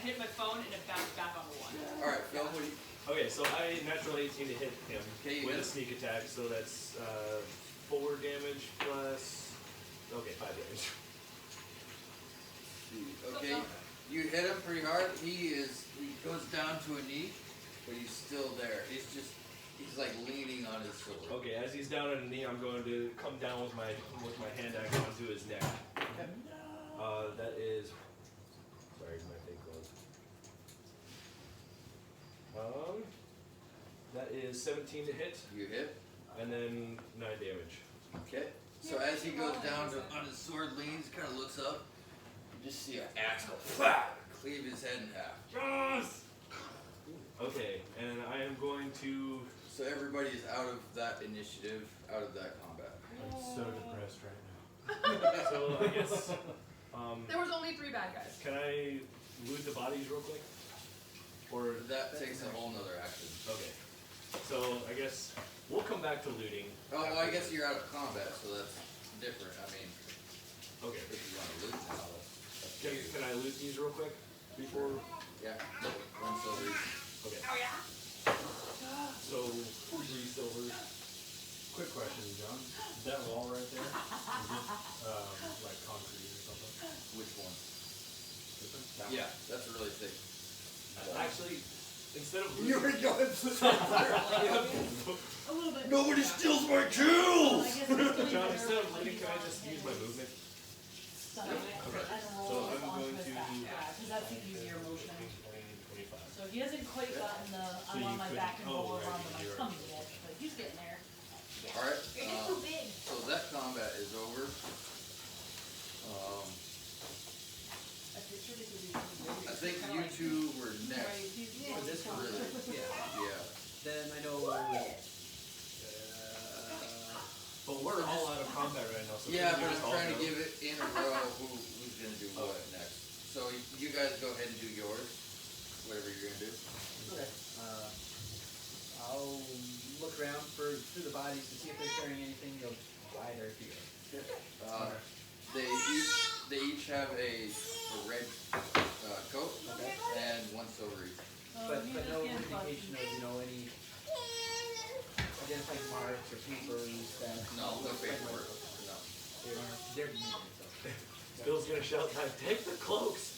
hit my phone and it bounced back on the 1. All right, Phil. What do you? Okay, so I natural 18 to hit him Okay, you with hit a sneak attack, so that's 4 damage plus. Okay, 5 damage. Okay. You hit him pretty hard. He goes down to a knee, but he's still there. He's like leaning on his sword. Okay, as he's down on a knee, I'm going to come down with my hand axe onto his neck. That is. Sorry, my thing closed. That is 17 to hit, You hit. and then 9 damage. Okay. So as he goes down on his sword, leans, kind of looks up. You just see an axe go cleave his head in half. Yes! Okay, and I am going to. So everybody is out of that initiative, out of that combat. I'm so depressed right now. So I guess. There was only 3 bad guys. Can I loot the bodies real quick? Or That takes a whole nother action. okay. So I guess we'll come back to looting. Oh, well, I guess you're out of combat, so that's different. I mean, Okay. if you want to loot now, that's Can I loot these real quick before? yeah, 1 silver each. Okay. Oh, yeah? So 3 silver. Quick question, John. That wall right there, is it like concrete or something? Which one? This one? That Yeah, that's really thick. Actually, instead of You were looting, going A little bit. Nobody steals my Well, I kills! guess it's really John, better instead of when looting, you can I go just and use my movement? stun it Okay. and So roll I'm onto going his to- back. Yeah, because that's the easier motion. 15, 20, 25. So he hasn't quite gotten the So I'm on you my couldn't- back and oh, roll right, around on my you're- tummy yet, but he's getting there. Alright, You're just too big. so that combat is over. I think you two were next. For this one, Really? yeah. Yeah. Then I know. But we're all out of combat right now, so Yeah, can we but just I'm all trying to go? give it in a row who's gonna do what next. So you guys go ahead and do yours, whatever you're gonna do. Okay. I'll look around through the bodies to see if they're carrying anything of wide or fear. They each have a red coat Okay. and one silver each. But no indication of any identifying marks or papers that. No paperwork. No. They're mutant, so. Bill's gonna shout like, take the cloaks!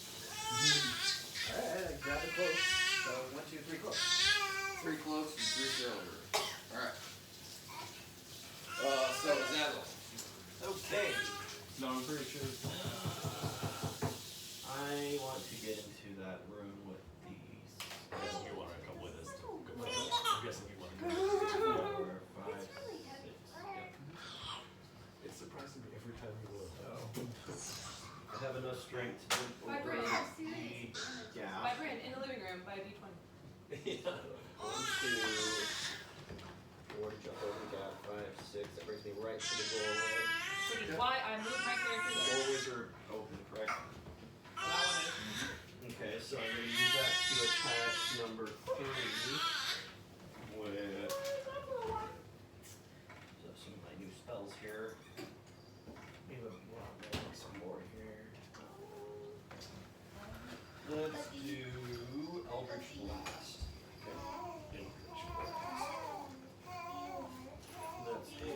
Alright, I grab the cloaks. So 1, 2, 3 cloaks. 3 cloaks and 3 silver. Alright. So Zazzle. Okay. No, I'm pretty sure. I want to get into that room with these. I'm guessing you wanna come with us. I'm guessing you wanna come with us. 4, 5, 6. Yep. It surprises me every time you will. I have enough strength to jump over Vibrate. the gap. Vibrate in the living room by D20. Yeah. 1, 2. 4 to jump over the gap. 5, 6. That brings me right to the doorway. Which is why I moved my character The there. doorways are open, correct? That one is. Okay, so I'm going to use that to attack number 3 with some of my new spells here. Maybe some more here. Let's do Eldritch Blast. Okay. Eldritch Blast. That's a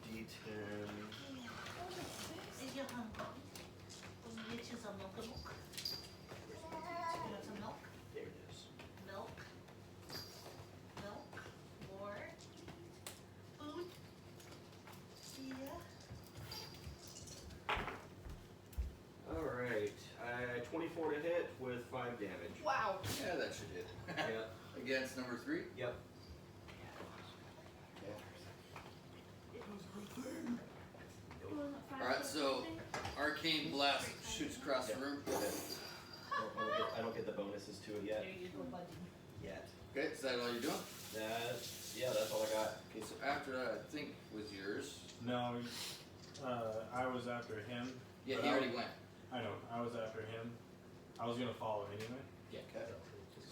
D10. Is your hungry? Get you some milk. You want some milk? There it is. Milk. Milk. More. Food. Yeah. Alright, 24 to hit with 5 damage. Wow. Yeah, that should hit. Yeah. Against number 3? Yep. Alright, so Arcane Blast shoots across the room. I don't get the bonuses to it yet. Yet. Okay, is that all you're doing? That's all I got. Okay, so after that I think was yours. No, I was after him. Yeah, but he I already was- went. I know, I was after him. I was gonna follow anyway. Yeah. Okay.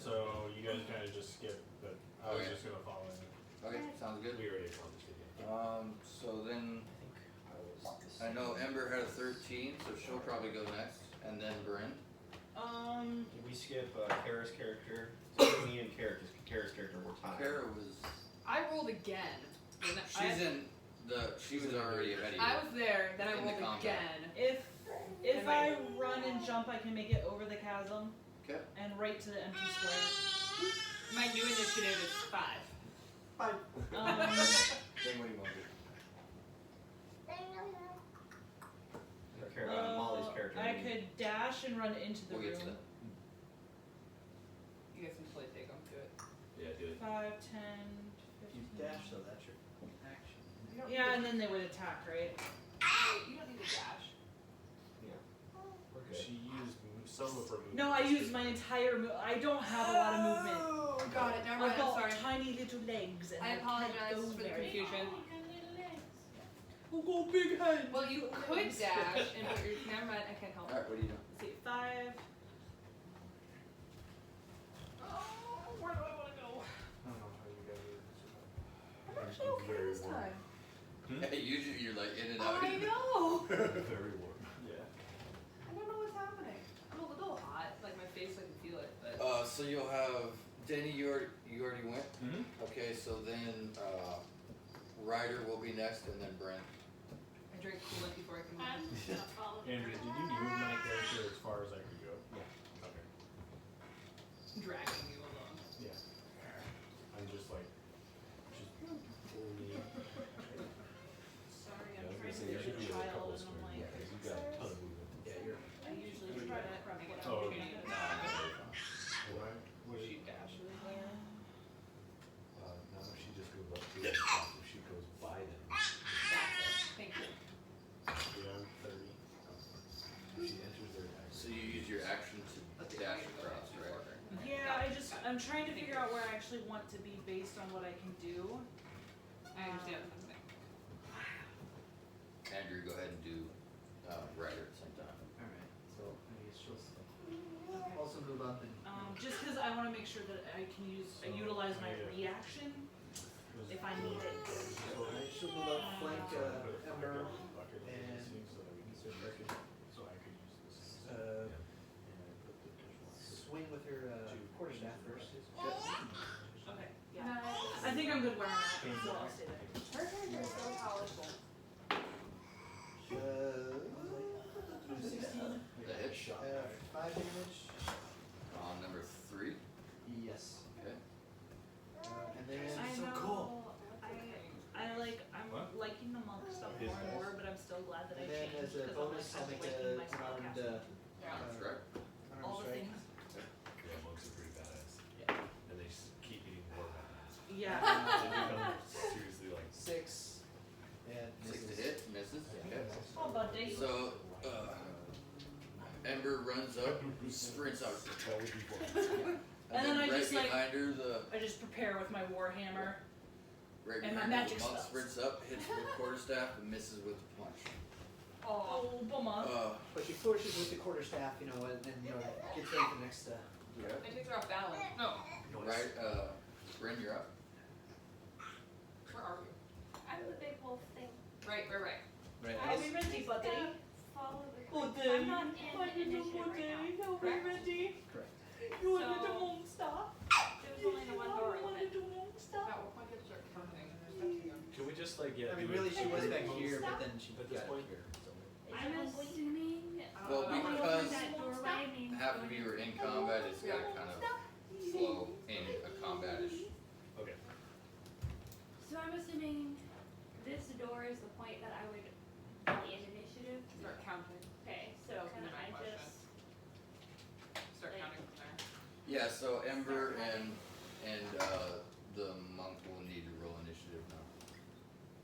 So you guys kinda just skipped, but I was Okay. just gonna follow him. Okay, sounds good. We already accomplished it. So then I was I know Ember had a 13, so she'll probably go next, and then Bryn. Did we skip Kara's character? Me and Kara's character were tied. Kara was. I rolled again. And She's in the. She was already ahead of you. I was there, then I In the rolled combat. again. If And I run and jump, I can make it over the chasm Okay. and right to the empty square. My new initiative is 5. Um, Then what do you want to do? Molly's character. I could dash and run into the We'll get to room. that. You guys can play take them to it. Yeah, do it. 5, 10, You 15. dash, so that's your action. You don't Yeah, need and then they would attack, right? to, you don't need to dash. We're good. She used some of her movement. No, I used my entire I don't have a lot of movement. Oh, got it. Never I've mind. I'm got sorry. tiny little legs and I can't apologize go for the very confusion. I've got big hands. Well, you could dash and put your. Never mind. I can't help. Alright, what are you doing? Let's see, 5. Where do I want to go? I don't know how you guys I'm actually okay this time. Hey, usually you're like in and out. I know. Very warm. Yeah. I don't know what's happening. I'm a little hot. Like my face, I can feel it. But So you'll have Denny. You already went. Mm-hmm. Okay, so then Ryder will be next, and then Brent. I drank coolant before I can move. I'm not following. Andrew, did you move my character as far as I could go? Yeah. Okay. Dragging you along. Yeah. I'm just like, fully. Sorry, Yeah, I I'm was gonna trying say, to you be should a do a child couple of and I'm squares. like, Yeah, 'cause you've got a ton of movement. Yeah, you're. I usually try to Make an Oh, opportunity to attack. Well, I I'm trying to figure out where I actually want to be based on what I can do. I understand. Andrew, go ahead and do Ryder at the same time. Alright, so I guess she'll also move up and. Just because I want to make sure that I can utilize my reaction if I need it. Alright, she'll move up, flank Ember, and swing with her quarterstaff first. Okay, yeah. I think I'm good where I'm at, so I'll stay there. Her character is so powerful. 16. The headshot. 5 damage. On number 3. Yes. Okay. And then. I So know, cool. I'm liking the monk stuff His more and dice? more, but I'm still glad that I And then changed as a because bonus, I'll I'm make liking my an armed, spellcasting. Armed strike. All the things. Yeah, monks are pretty badass. Yeah. And they just keep getting more badass. Yeah. They become seriously like 6. And 6 to misses. hit, misses. Okay. Oh, buddy. So, Ember runs up, sprints out. that would be fun. And then I right just, like- behind her, the I just prepare with my warhammer. right and my behind her, magic the monk spells. sprints up, hits with quarterstaff, and misses with the punch. Oh, bummer. But she flourishes with the quarterstaff, you know, and then, you know, gets ready for the next. Yeah. It takes her off balance. No. Right, Bryn, you're up. Where are we? I'm the big wolf thing. Right. Right. Are we ready, buddy? Follow the Buddy. creek. I'm not in initiative right now. Are we ready? Correct. You want to do So- monk stuff? There's only the one door You want to open. do monk stuff? At what point do you start counting? There's that to go. Can we just like I mean, do really, it- she was back here, but then she At this got point? here. So. I'm assuming. Well, because that doorway means half of going you are in combat, it's got to kind of flow in a combatish. Okay. So I'm assuming this door is the point that I would be in initiative. Start counting. Okay, so That was can my I question. just Start Like- counting from there. Yeah, so Ember and the monk will need to roll initiative now.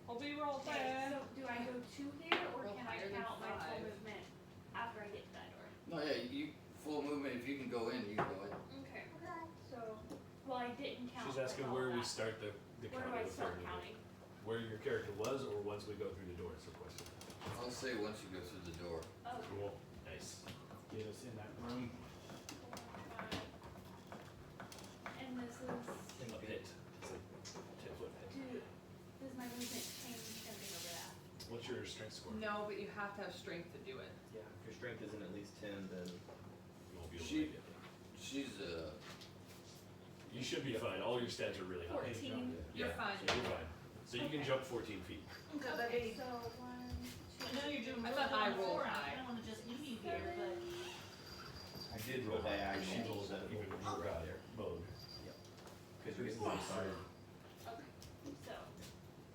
I'll be right okay, there. so do I go to here or Roll can I higher than count my full 5. movement after I get to that door? No, yeah, you full movement. If you can go in, you can go in. Okay. So well I didn't count. She's asking with all where we that. start the Where count do I of the start third. counting? Where your character was, or once we go through the door. Is the question. I'll say once you go through the door. Oh, Cool. Nice. Get us in that room. 4, 5. And this is A pit. It's a 10-foot pit. does my movement change anything over that? What's your strength score? No, but you have to have strength to do it. Yeah, if your strength isn't at least 10, then You won't be able She- to make it. She's You should be fine. All your stats are really high. 14. You're Yeah, fine. So you're fine. So you can Okay. jump 14 feet. Okay, Okay, buddy. so 1, 2. I know you're doing I really thought I good rolled before. high. I don't want to just leave you here, but I did roll high. Yeah, She she rolls at even more higher mode. because you're getting started. Okay. So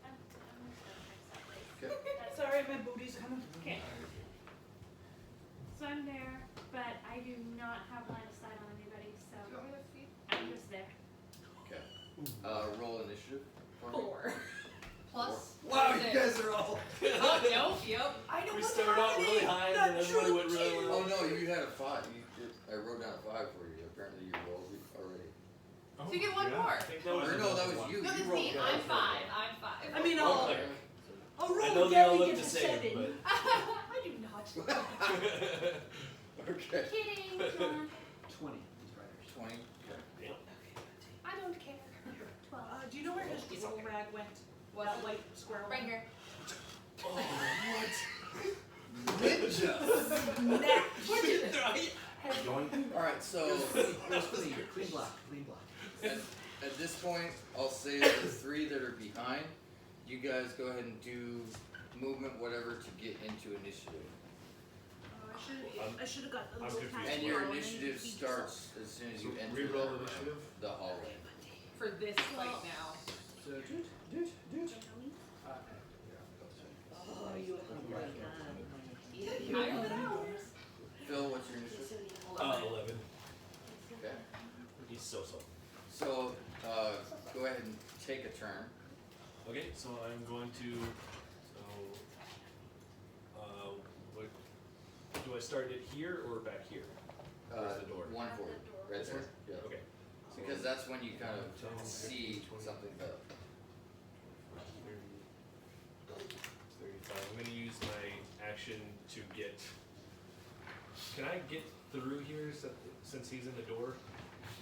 I'm just gonna fix that place. Okay. That's sorry, my booty's coming. okay. So I'm there, but I do not have line of sight on anybody, so Do you want me to feed? I'm just there. okay. Roll initiative. For me. 4. Plus. Wow, you 6. guys are all. Oh, nope, yep. I know We what's started out really happening. high and then everybody went really low. Oh no, you had a 5. I wrote down a 5 for you. Apparently you rolled it already. So you get one yeah. more. I think that was Or no, that was one. you. No, You that's rolled me. down I'm for 5. it. I'm 5. I mean, Oh, I'll okay. I'll I roll know they all again look to the get same, to 7. but I do not. Okay. Kidding, John. 20 is riders. 20. Okay. I don't care. 12. Do you know where his little rag went? What's That white square right here? Oh, what? Ninja! Alright, so Clean block. at this point, I'll say that the 3 that are behind, you guys go ahead and do movement, whatever, to get into initiative. I should have got a I'm little confused. tiny And your ball and then initiative you beat starts as soon as you So enter reroll the, initiative? the hallway. For this fight now. So, Oh, you Phil, what's your initiative? 11. Okay. He's so slow. So, go ahead and take a turn. Okay, so I'm going to. What do I start it here or back here? Where's the door? 1 forward. Right there. Yeah. Okay. Because that's when you kind of see something's up. 35. I'm gonna use my action to get. Can I get through here since he's in the door?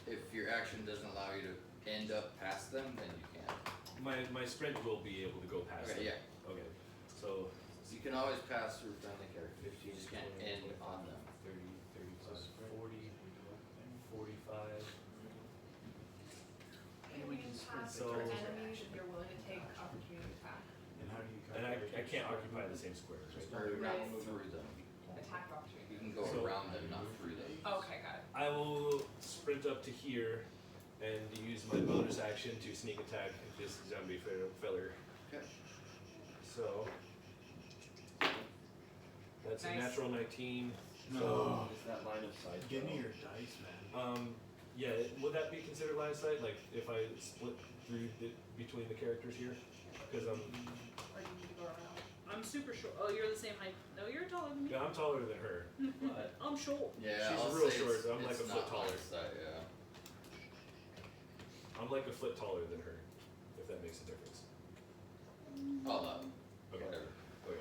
If your action doesn't allow you to end up past them, then you can. My sprint will be able to go past them. Okay, yeah. Okay. So You can always pass through friendly characters. 15, You just can't 20, end 25, on them. 30, 35, 40, 45. And we can pass So- for enemies if you're willing to take opportunity attack. And how do you And I can't occupy the same squares, right? Or Right. through them. Attack opportunity. You can go So- around them, not through them. Okay, got it. I will sprint up to here and use my bonus action to sneak attack this zombie feller. Okay. So that's a Nice. natural 19. No. Is that line of sight? Give me though? your dice, man. Yeah, would that be considered line of sight? Like if I split through between the characters here? Because Or do you need to go around? I'm super short. Oh, you're the same height. No, you're taller than me. yeah, I'm taller than her. But I'm short. Yeah, She's I'll real say short, it's- I'm like it's a foot not taller. line of sight, yeah. I'm like a foot taller than her, if that makes a difference. I'll allow it. Okay. Whatever. Okay.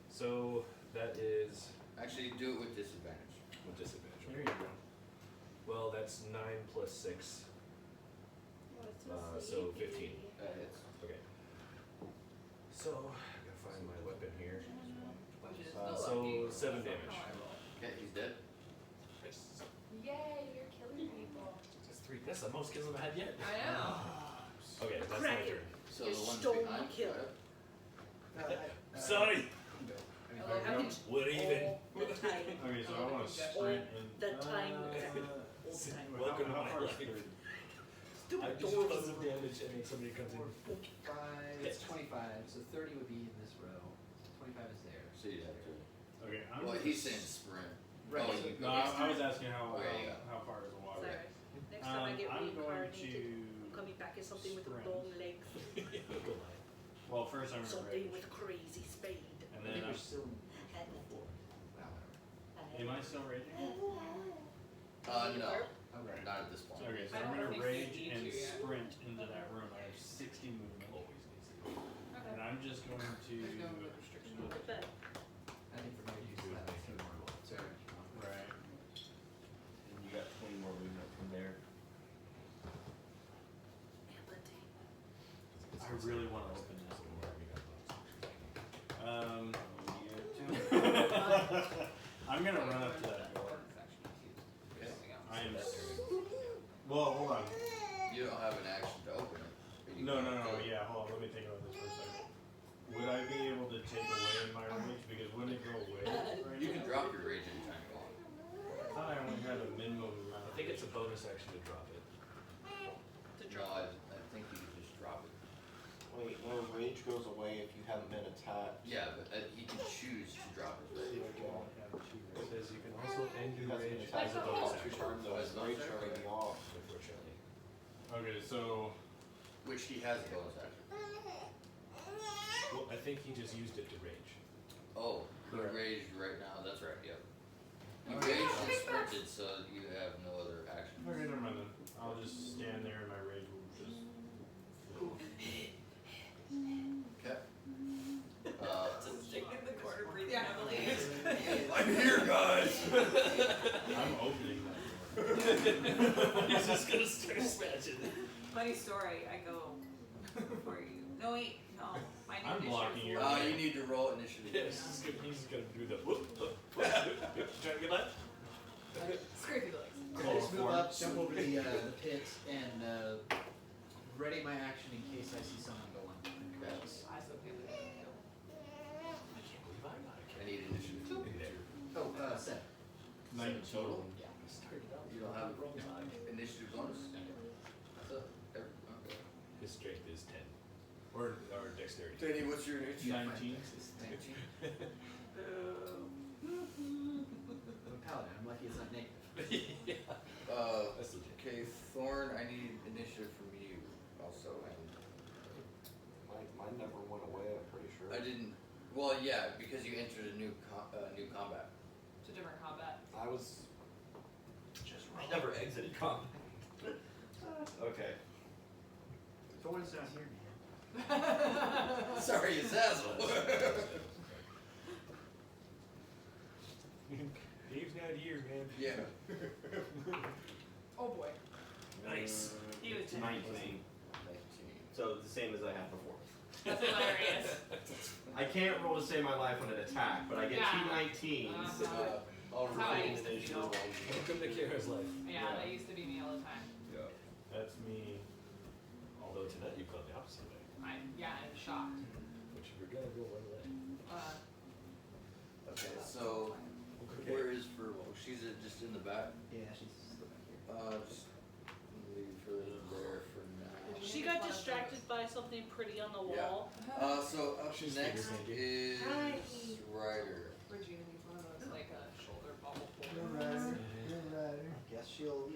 So that is Actually, do it with disadvantage. with disadvantage. There you go. Well, that's 9 plus 6, so 15. Hits. Okay. So, I gotta find my weapon here. Which is So 7 damage. Okay, he's dead. Yay, you're killing people. That's 3. That's the most kills I've had yet. I know. Okay, that's my Crack it. turn. So You the ones stole behind. my kill. Sorry. I love how Happens We're even. all the time. Okay, so I want to sprint and. The time. All the time. Welcome to how my far is life. 30? I Stupid do doors. tons of damage and then somebody comes in. 5, it's 25, so 30 would be in this row. 25 is there. So you have to. Okay, I'm Well, gonna he's saying sprint. Right. Oh, you No, go. I was asking how Okay, yeah. how far is the water? Sorry. Next time I get I'm going reincarnated, to coming back as something with sprint. long legs, Well, first I'm gonna something rage, with crazy speed. and I think then we're still before. Wow, whatever. am I still raging? No. Okay. Not at this point. Okay, so I I'm don't gonna think rage we need and to yet. sprint into that room. I have 60 movement, and I'm just going to. There's no move restriction. Look at that. I think for me, use that. Sorry. Right. And you got 20 more movement from there. I really want to open this door. I'm gonna run up to that door. I am. Well, hold on. You don't have an action to open it. but you No, can no, no. go. Yeah, hold on. Let me think about this for a second. Would I be able to take away my rage? Because when it go away, right You can now, drop your rage anytime you want. I thought I only had a minimum amount. I think it's a bonus action to drop it. No, I think you can just drop it. Wait, no, rage goes away if you haven't been attacked. Yeah, but he can choose to drop his rage. It says you can also end You your have been rage attacked as a the bonus last 2 action. turns, though, his rage is already off. Unfortunately. Okay, so Which he has a bonus action. Well, I think he just used it to rage. Oh, you Correct. raged right now. That's right. Yep. You Okay. raged and sprinted, so you have no other action. okay, never mind then. I'll just stand there and my rage will just. Okay. Just sticking in the corner, breathing heavily. I'm here, guys. I'm opening that door. He's just gonna start smashing it. Funny story, I go before you. No, wait, no. My new I'm initiative blocking your four. You need to roll initiative. Yeah, he's just gonna do the whoop, whoop, whoop. Trying to get that? Scrapey legs. I just move up, jump over the pit, and ready my action in case I see someone going. Yes. I so good with it. I can't believe I got a I need initiative. Oh, 7. 19 total? Yeah. You don't have initiative bonus? That's a, okay. His strength is 10. Or dexterity. Danny, what's your initiative? 19. 19. I'm a paladin, I'm lucky it's not negative. That's legit. Okay, Thorn, I need initiative from you also, and Mine never went away, I'm pretty sure. I didn't. Well, yeah, because you entered a new combat. It's a different combat. I was I never exited combat. Okay. Thorn's not here, man. Sorry, Azazel. Dave's not here, man. Yeah. Oh boy. Nice. He was 19. So the same as I had before. That's hilarious. I can't roll to save my life on an attack, but I get Yeah. 2 19s. I'll That's how I roll used to feel. Welcome to Kara's life. Yeah, that used to be me all the time. Yeah. That's me. Although tonight you've gone the opposite way. I'm shocked. But you were gonna go one way. Okay, so where is Furbo? She's just in the back. Yeah, she's still back here. Just leave her there for now. She got distracted by something pretty on the Yeah. wall. So up She's next figure is Ryder. Regina needs one of those like a shoulder bubble You're holder. right. Guess she'll,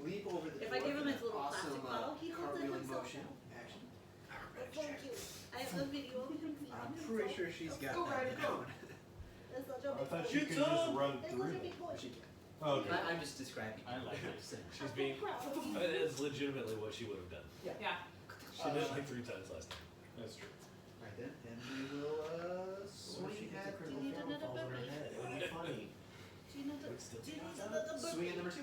leap over the If door I give for him his that little awesome plastic bottle, he holds it cartwheeling himself motion. now. Action. Thank you. I have the video of him feeding I'm himself. pretty sure she's got Go, Ryder, that go. down. That's such a I big thought boy. she could just run There through goes a them. big boy. She can. Oh, okay. I'm just describing. I like it. She's being. That is legitimately what she would have done. Yeah. She did it like 3 times last time. That's true. Right then, and we will swing at Do you need another baby? It would be funny. Do you need another baby? swing at number 2.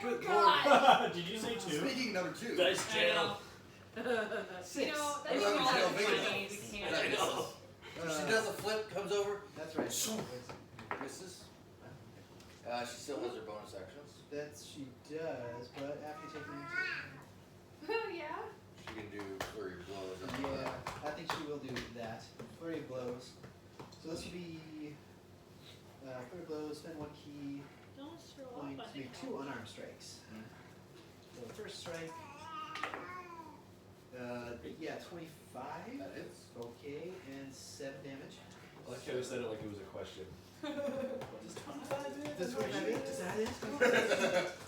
Good God. Did you say 2? Speaking number 2. Dice I channel. know. 6. You know, I that's love all you, the Jill. funny we can't I do. know. She does a flip, comes over, That's right. misses. She still has her bonus actions. That she does, but after taking Yeah. She can do flurry of blows. after yeah, that. I think she will do that. Flurry of blows. So this will be flurry of blows, spend 1 key, Don't throw going up to on make it. 2 unarmed strikes. So first strike, yeah, 25. That hits. Okay, and 7 damage. I like how you said it like it was a question. Does 25 hit? Does that hit?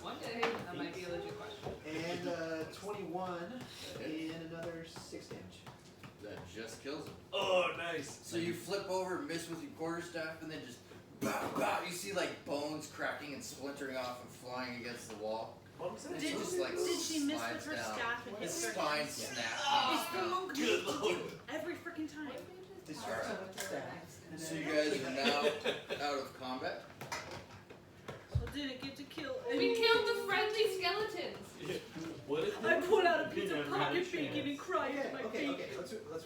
One day, that might be a legit question. And 21 and another 6 damage. That just kills him. Oh, nice. So you flip over, miss with your quarterstaff, and then just bow, bow. You see like bones cracking and splintering off and flying against the wall. And Did- she just like did she miss slides with her down. staff and His hit her spine head? snaps. It's the monk Good to lord. do every freaking time. Destruction with the staff. And So then- you guys are now out of combat. So didn't get to kill We killed the friendly skeletons. What is I pulled out a You piece of never had a pocket bacon chance. and cried Okay, at my okay, feet. okay. Let's regroup, guys. Let's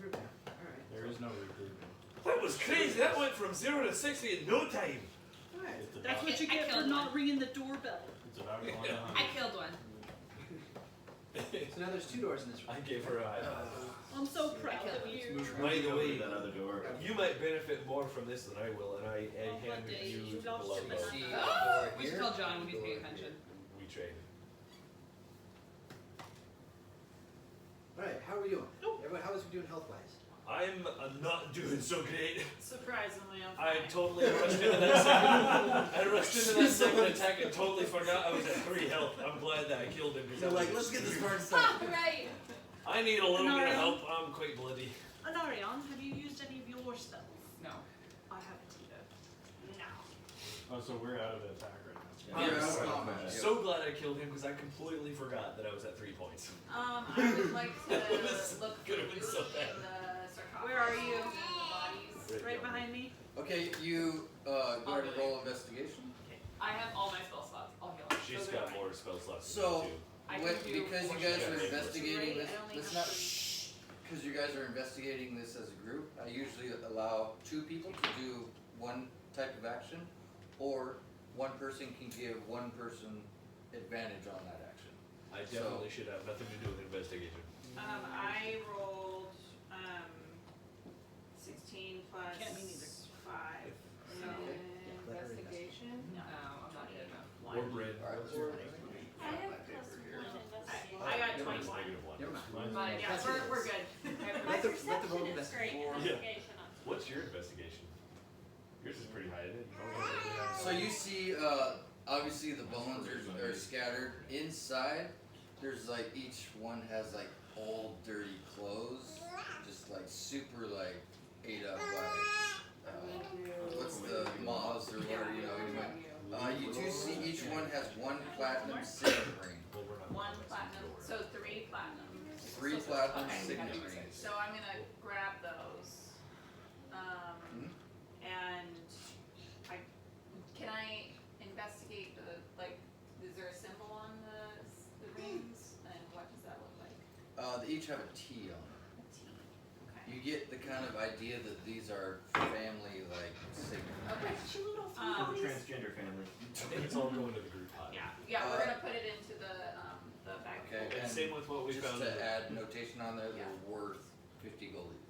regroup now. Alright. There is no regroup. That was crazy. That went from 0 to 60 in no time. Alright. It's That's about, what you I get for killed not one. ringing the doorbell. it's about going I 100. killed one. So now there's 2 doors in this room. I gave her a high five. I'm so proud of you. By the way, that other door. you might benefit more from this than I will, and I Oh, hand Monday, you you the lost love your note. See banana. a door We should here, tell John when he's door paying here. attention. We traded. Alright, how are we doing? Everyone, how is we doing health-wise? I'm not doing so great. Surprisingly, I'm I fine. totally rushed into that second. I rushed into that second attack and totally forgot I was at 3 health. I'm glad that I killed him because You're like, let's get this part Ha! started. Right. I need a little bit of Anarion. help. I'm quite bloody. Anarion, have you used any of your spells? No. I haven't either. No. Oh, so we're out of the attack right now. You're out Yes. of combat. So glad I killed him because I completely forgot that I was at 3 points. I would like to This look could have been so bad. in the sarcophagus. Where are you? and the bodies. Right behind me? Okay, you go ahead and roll investigation. I have all my spell slots. I'll heal. She's Those are got mine. more spell slots So, than you I What, can do because you portion guys are of it. investigating this, Right, I only let's have not, because you guys are investigating this as a group, I usually allow 2 people to do one type of action, or 1 person can give 1 person advantage on that action. I definitely should have nothing to do with investigation. I rolled 16 plus Can't be neither. 5. So, investigation? No, I'm not good enough. Or Bryn. Alright, I have plus 1 investigation. I got Never mind. 21. -1. Never mind. Mine's Mine, Yeah, That's we're good. My Let the perception roll is great. investigate. Investigation on What's your investigation? Yours is pretty high, isn't it? So you see, obviously the bones are scattered. Inside, there's like, each one has like old dirty clothes, just like super like ate up by, what's the moths or whatever, you know, anyway. You do see each one has 1 platinum silver ring. Well, we're not Signature. So I'm gonna grab those. And can I investigate is there a symbol on the rings? And what does that look like? They each have a T on them. A T. Okay. You get the kind of idea that these are family, like, signatures. Okay. For the transgender family. I think it's all going to the group pot. Yeah, we're gonna put it into the bag. Okay, And and same with what we just found to in the- add notation on there, Yeah. they're worth 50 gold each.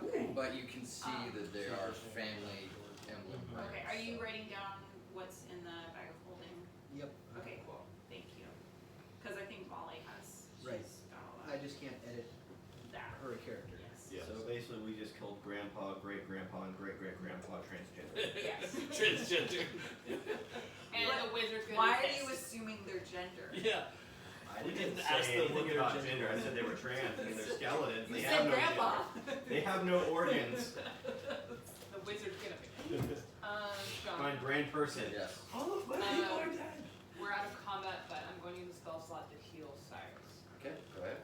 Okay. But you can see that they are family emblem. Okay, are you writing down what's in the bag of holding? Yep. Okay, cool, thank you. Cause I think Molly has, Right. she's got all I that. just can't edit That, her character. yes. Yeah. So basically, we just killed grandpa, great grandpa, and great great grandpa transgender. Yes. Transgender. And the wizard's gonna Why be are you pissed. assuming their gender? Yeah. I We didn't didn't ask say them what anything their about gender gender. I was. said they were trans. I mean, they're skeletons. You They said have no grandpa. gender. They have no organs. The wizard's gonna be pissed. John. Fine, brand person. Yes. All of my people are dead. We're out of combat, but I'm going to use the spell slot to heal Cyrus. Okay, go ahead.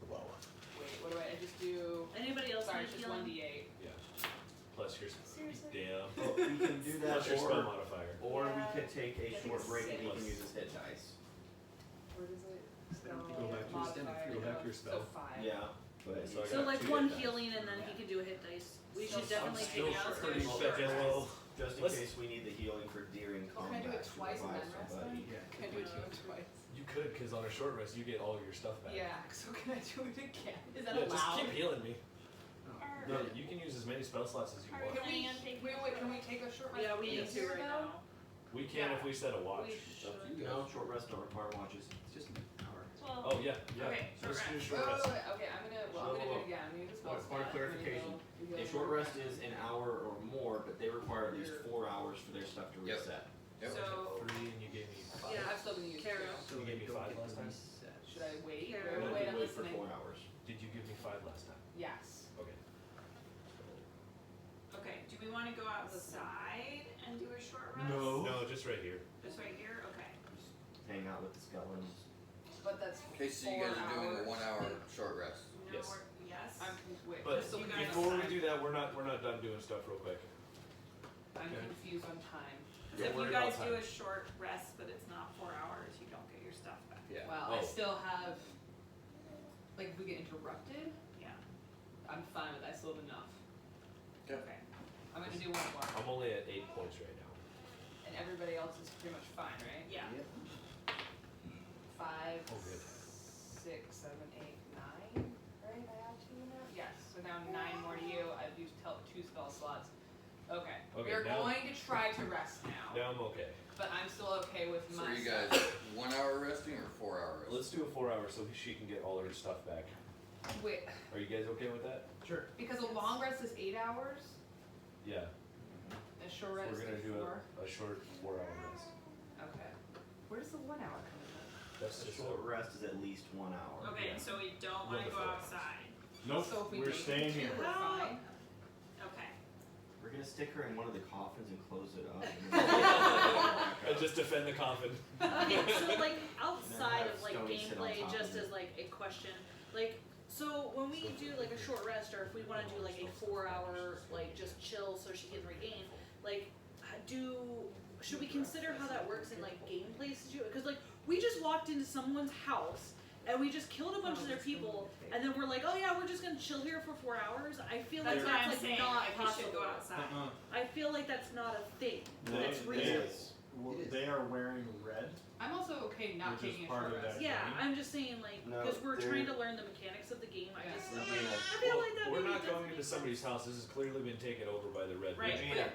Wait, what do I just do? Anybody else Sorry, need it's just healing? 1d8. Yeah. Plus your Seriously? damn. Well, we can do that, Plus your spell or modifier. we could take a I think short it's break and he six. can use his hit dice. Where does it? Spell Go back to your modifier. standard, go back to your spell. So 5. Yeah, but So I So got like 2 one hit dice. healing and then he can do a hit dice. We So should definitely I'm take still it out. pretty Let's do a short short rest. well, just in Let's- case we need the healing for during Oh, can I do combat it to twice and revive then rest somebody. then? Yeah. Can I do it 2 and twice? You could, because on a short rest, you get all your stuff back. Yeah, so can I do it again? Is that Yeah, just allowed? keep healing me. Are- No, you can use as many spell slots as you are want. Can we, planning on taking wait, a wait, short can we rest? take a short rest? Yeah, we in need to here, right though? now. We can if we set a watch. We It's up to should. you No, guys. short rest don't require watches. It's just an hour. Well, Oh yeah, yeah. Okay, short Let's do rest. short Wait, rest. wait, wait, okay, I'm gonna do Whoa. it again. I'm gonna use the spell Point of slot. clarification. You go A short rest is an hour or more, but they require at least 4 hours for their stuff to Yep. reset. Yep. So, 3 and you gave me 5. Yeah, I've still been using Kara. it. So You they gave me don't 5 get last the time? reset. Should I wait? Kara. Wait, No, wait, you I'm wait for listening. 4 hours. Did you give me 5 last time? Yes. Okay. okay, do we wanna go outside and do a short rest? No, just right here. Just right here, okay. Just hang out with the skeletons. But that's Okay, so you 4 guys are doing a hours. 1 hour short rest. No, Yes. yes? I'm wait, But so we got before we outside. do that, we're not done doing stuff real quick. I'm Okay. confused on time. So Don't if worry you guys about do time. a short rest, but it's not 4 hours, you don't get your stuff back. Yeah. Wow, Oh. I still have like if we get interrupted, Yeah. I'm fine with that. I still have enough. Okay. I'm gonna do 1 more. I'm only at 8 points right now. And everybody else is pretty much fine, right? Yeah. Yep. 5, Oh, good. 6, 7, 8, 9. Right? I have 2 in there? Yes. So now 9 more to you. I've used 2 spell slots. Okay. Okay, We're now- going to try to rest now. Now I'm okay. But I'm still okay with So my are you guys stuff. 1 hour resting or 4 hour resting? Let's do a 4 hour so she can get all her stuff back. Wait, Are you guys okay with that? Sure. because a long rest is 8 hours, Yeah. and a short So rest we're gonna is do 4. a short 4 hour rest. Okay. Where does the 1 hour come in then? That's A just short rest is at least 1 hour. Okay, Yeah. so we don't wanna go Wonderful. outside. Nope, So if we we're make it staying 2, here. we're fine. Okay. We're gonna stick her in one of the coffins and close it up. And just defend the coffin. Okay, so like outside of like Stony sit on gameplay, top just of it. as like a question, like so when we do like a short rest, or if we want to do like a 4 hour like just chill so she can regain, like should we consider how that works in like gameplay situations? Because like we just walked into someone's house and we just killed a bunch of their people, and then we're like, oh yeah, we're just gonna chill here for 4 hours. I feel like That's what that's I'm like saying, not like we should possible. go outside. I feel like that's not a thing. They- That's they- reasonable. It is. They are wearing red. I'm also okay not Which is taking a part short of rest. that. Yeah, game? I'm just saying like No, because we're they're- trying to learn the mechanics of the game. I Yeah. just I'm like, Regina. I feel Well, like that we're maybe not doesn't going make into sense. somebody's house. This has clearly been taken over by the red. Right. Regina,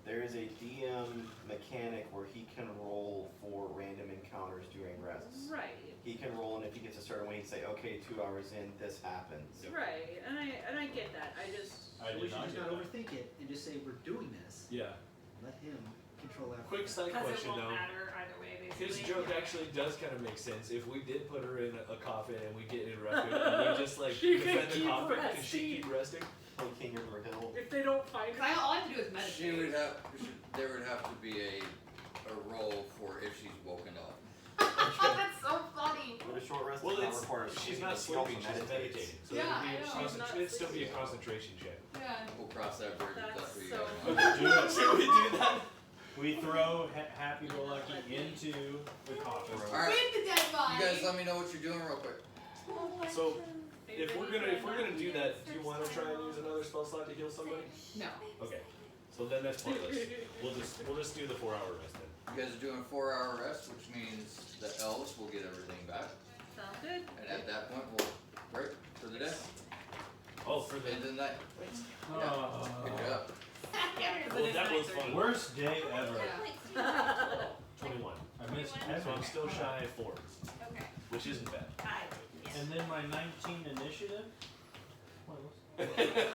there is a DM mechanic where he can roll for random encounters during rests. Right, He can roll, and if he gets a certain way, he'd say, okay, 2 hours in, this happens. right, and I get that. I just I We did should not just get not that. overthink it and just say we're doing this. Yeah. Let him control that. Quick side Cause it question won't though. matter either way, basically. His joke actually does kind of make sense. If we did put her in a coffin and we get interrupted, and we just like She can defend the keep coffin, can she resting. keep resting? Play King of the Hill. if they don't find Cause all I have to do is meditate. She would have, there would have to be a roll for if she's woken up. That's so funny. But a short rest Well, does not it's, require she's sleep, not but she also sleeping, she's meditates. meditating. So Yeah, it'd, be I a know. concent- it'd still be a concentration check. Yeah. We'll cross that bridge if that's what you That's guys so want. Should we do that? We throw happy-go-lucky into the coffin. Alright, With the dead body. you guys let me know what you're doing real quick. So if we're gonna do that, do you want to try and use another spell slot to heal somebody? No. Okay. So then that's pointless. We'll just do the 4-hour rest then. You guys are doing a 4-hour rest, which means the elves will get everything back. Sounds good. And at that point, we'll break for the day. Oh, for the End of the night. Oh. Good job. Yeah, because well, it is that was 9:30. fun. Worst day ever. Yeah. 21. I missed So I'm everything. still shy of 4, Okay. which isn't bad. Hi. And then my 19 initiative. What was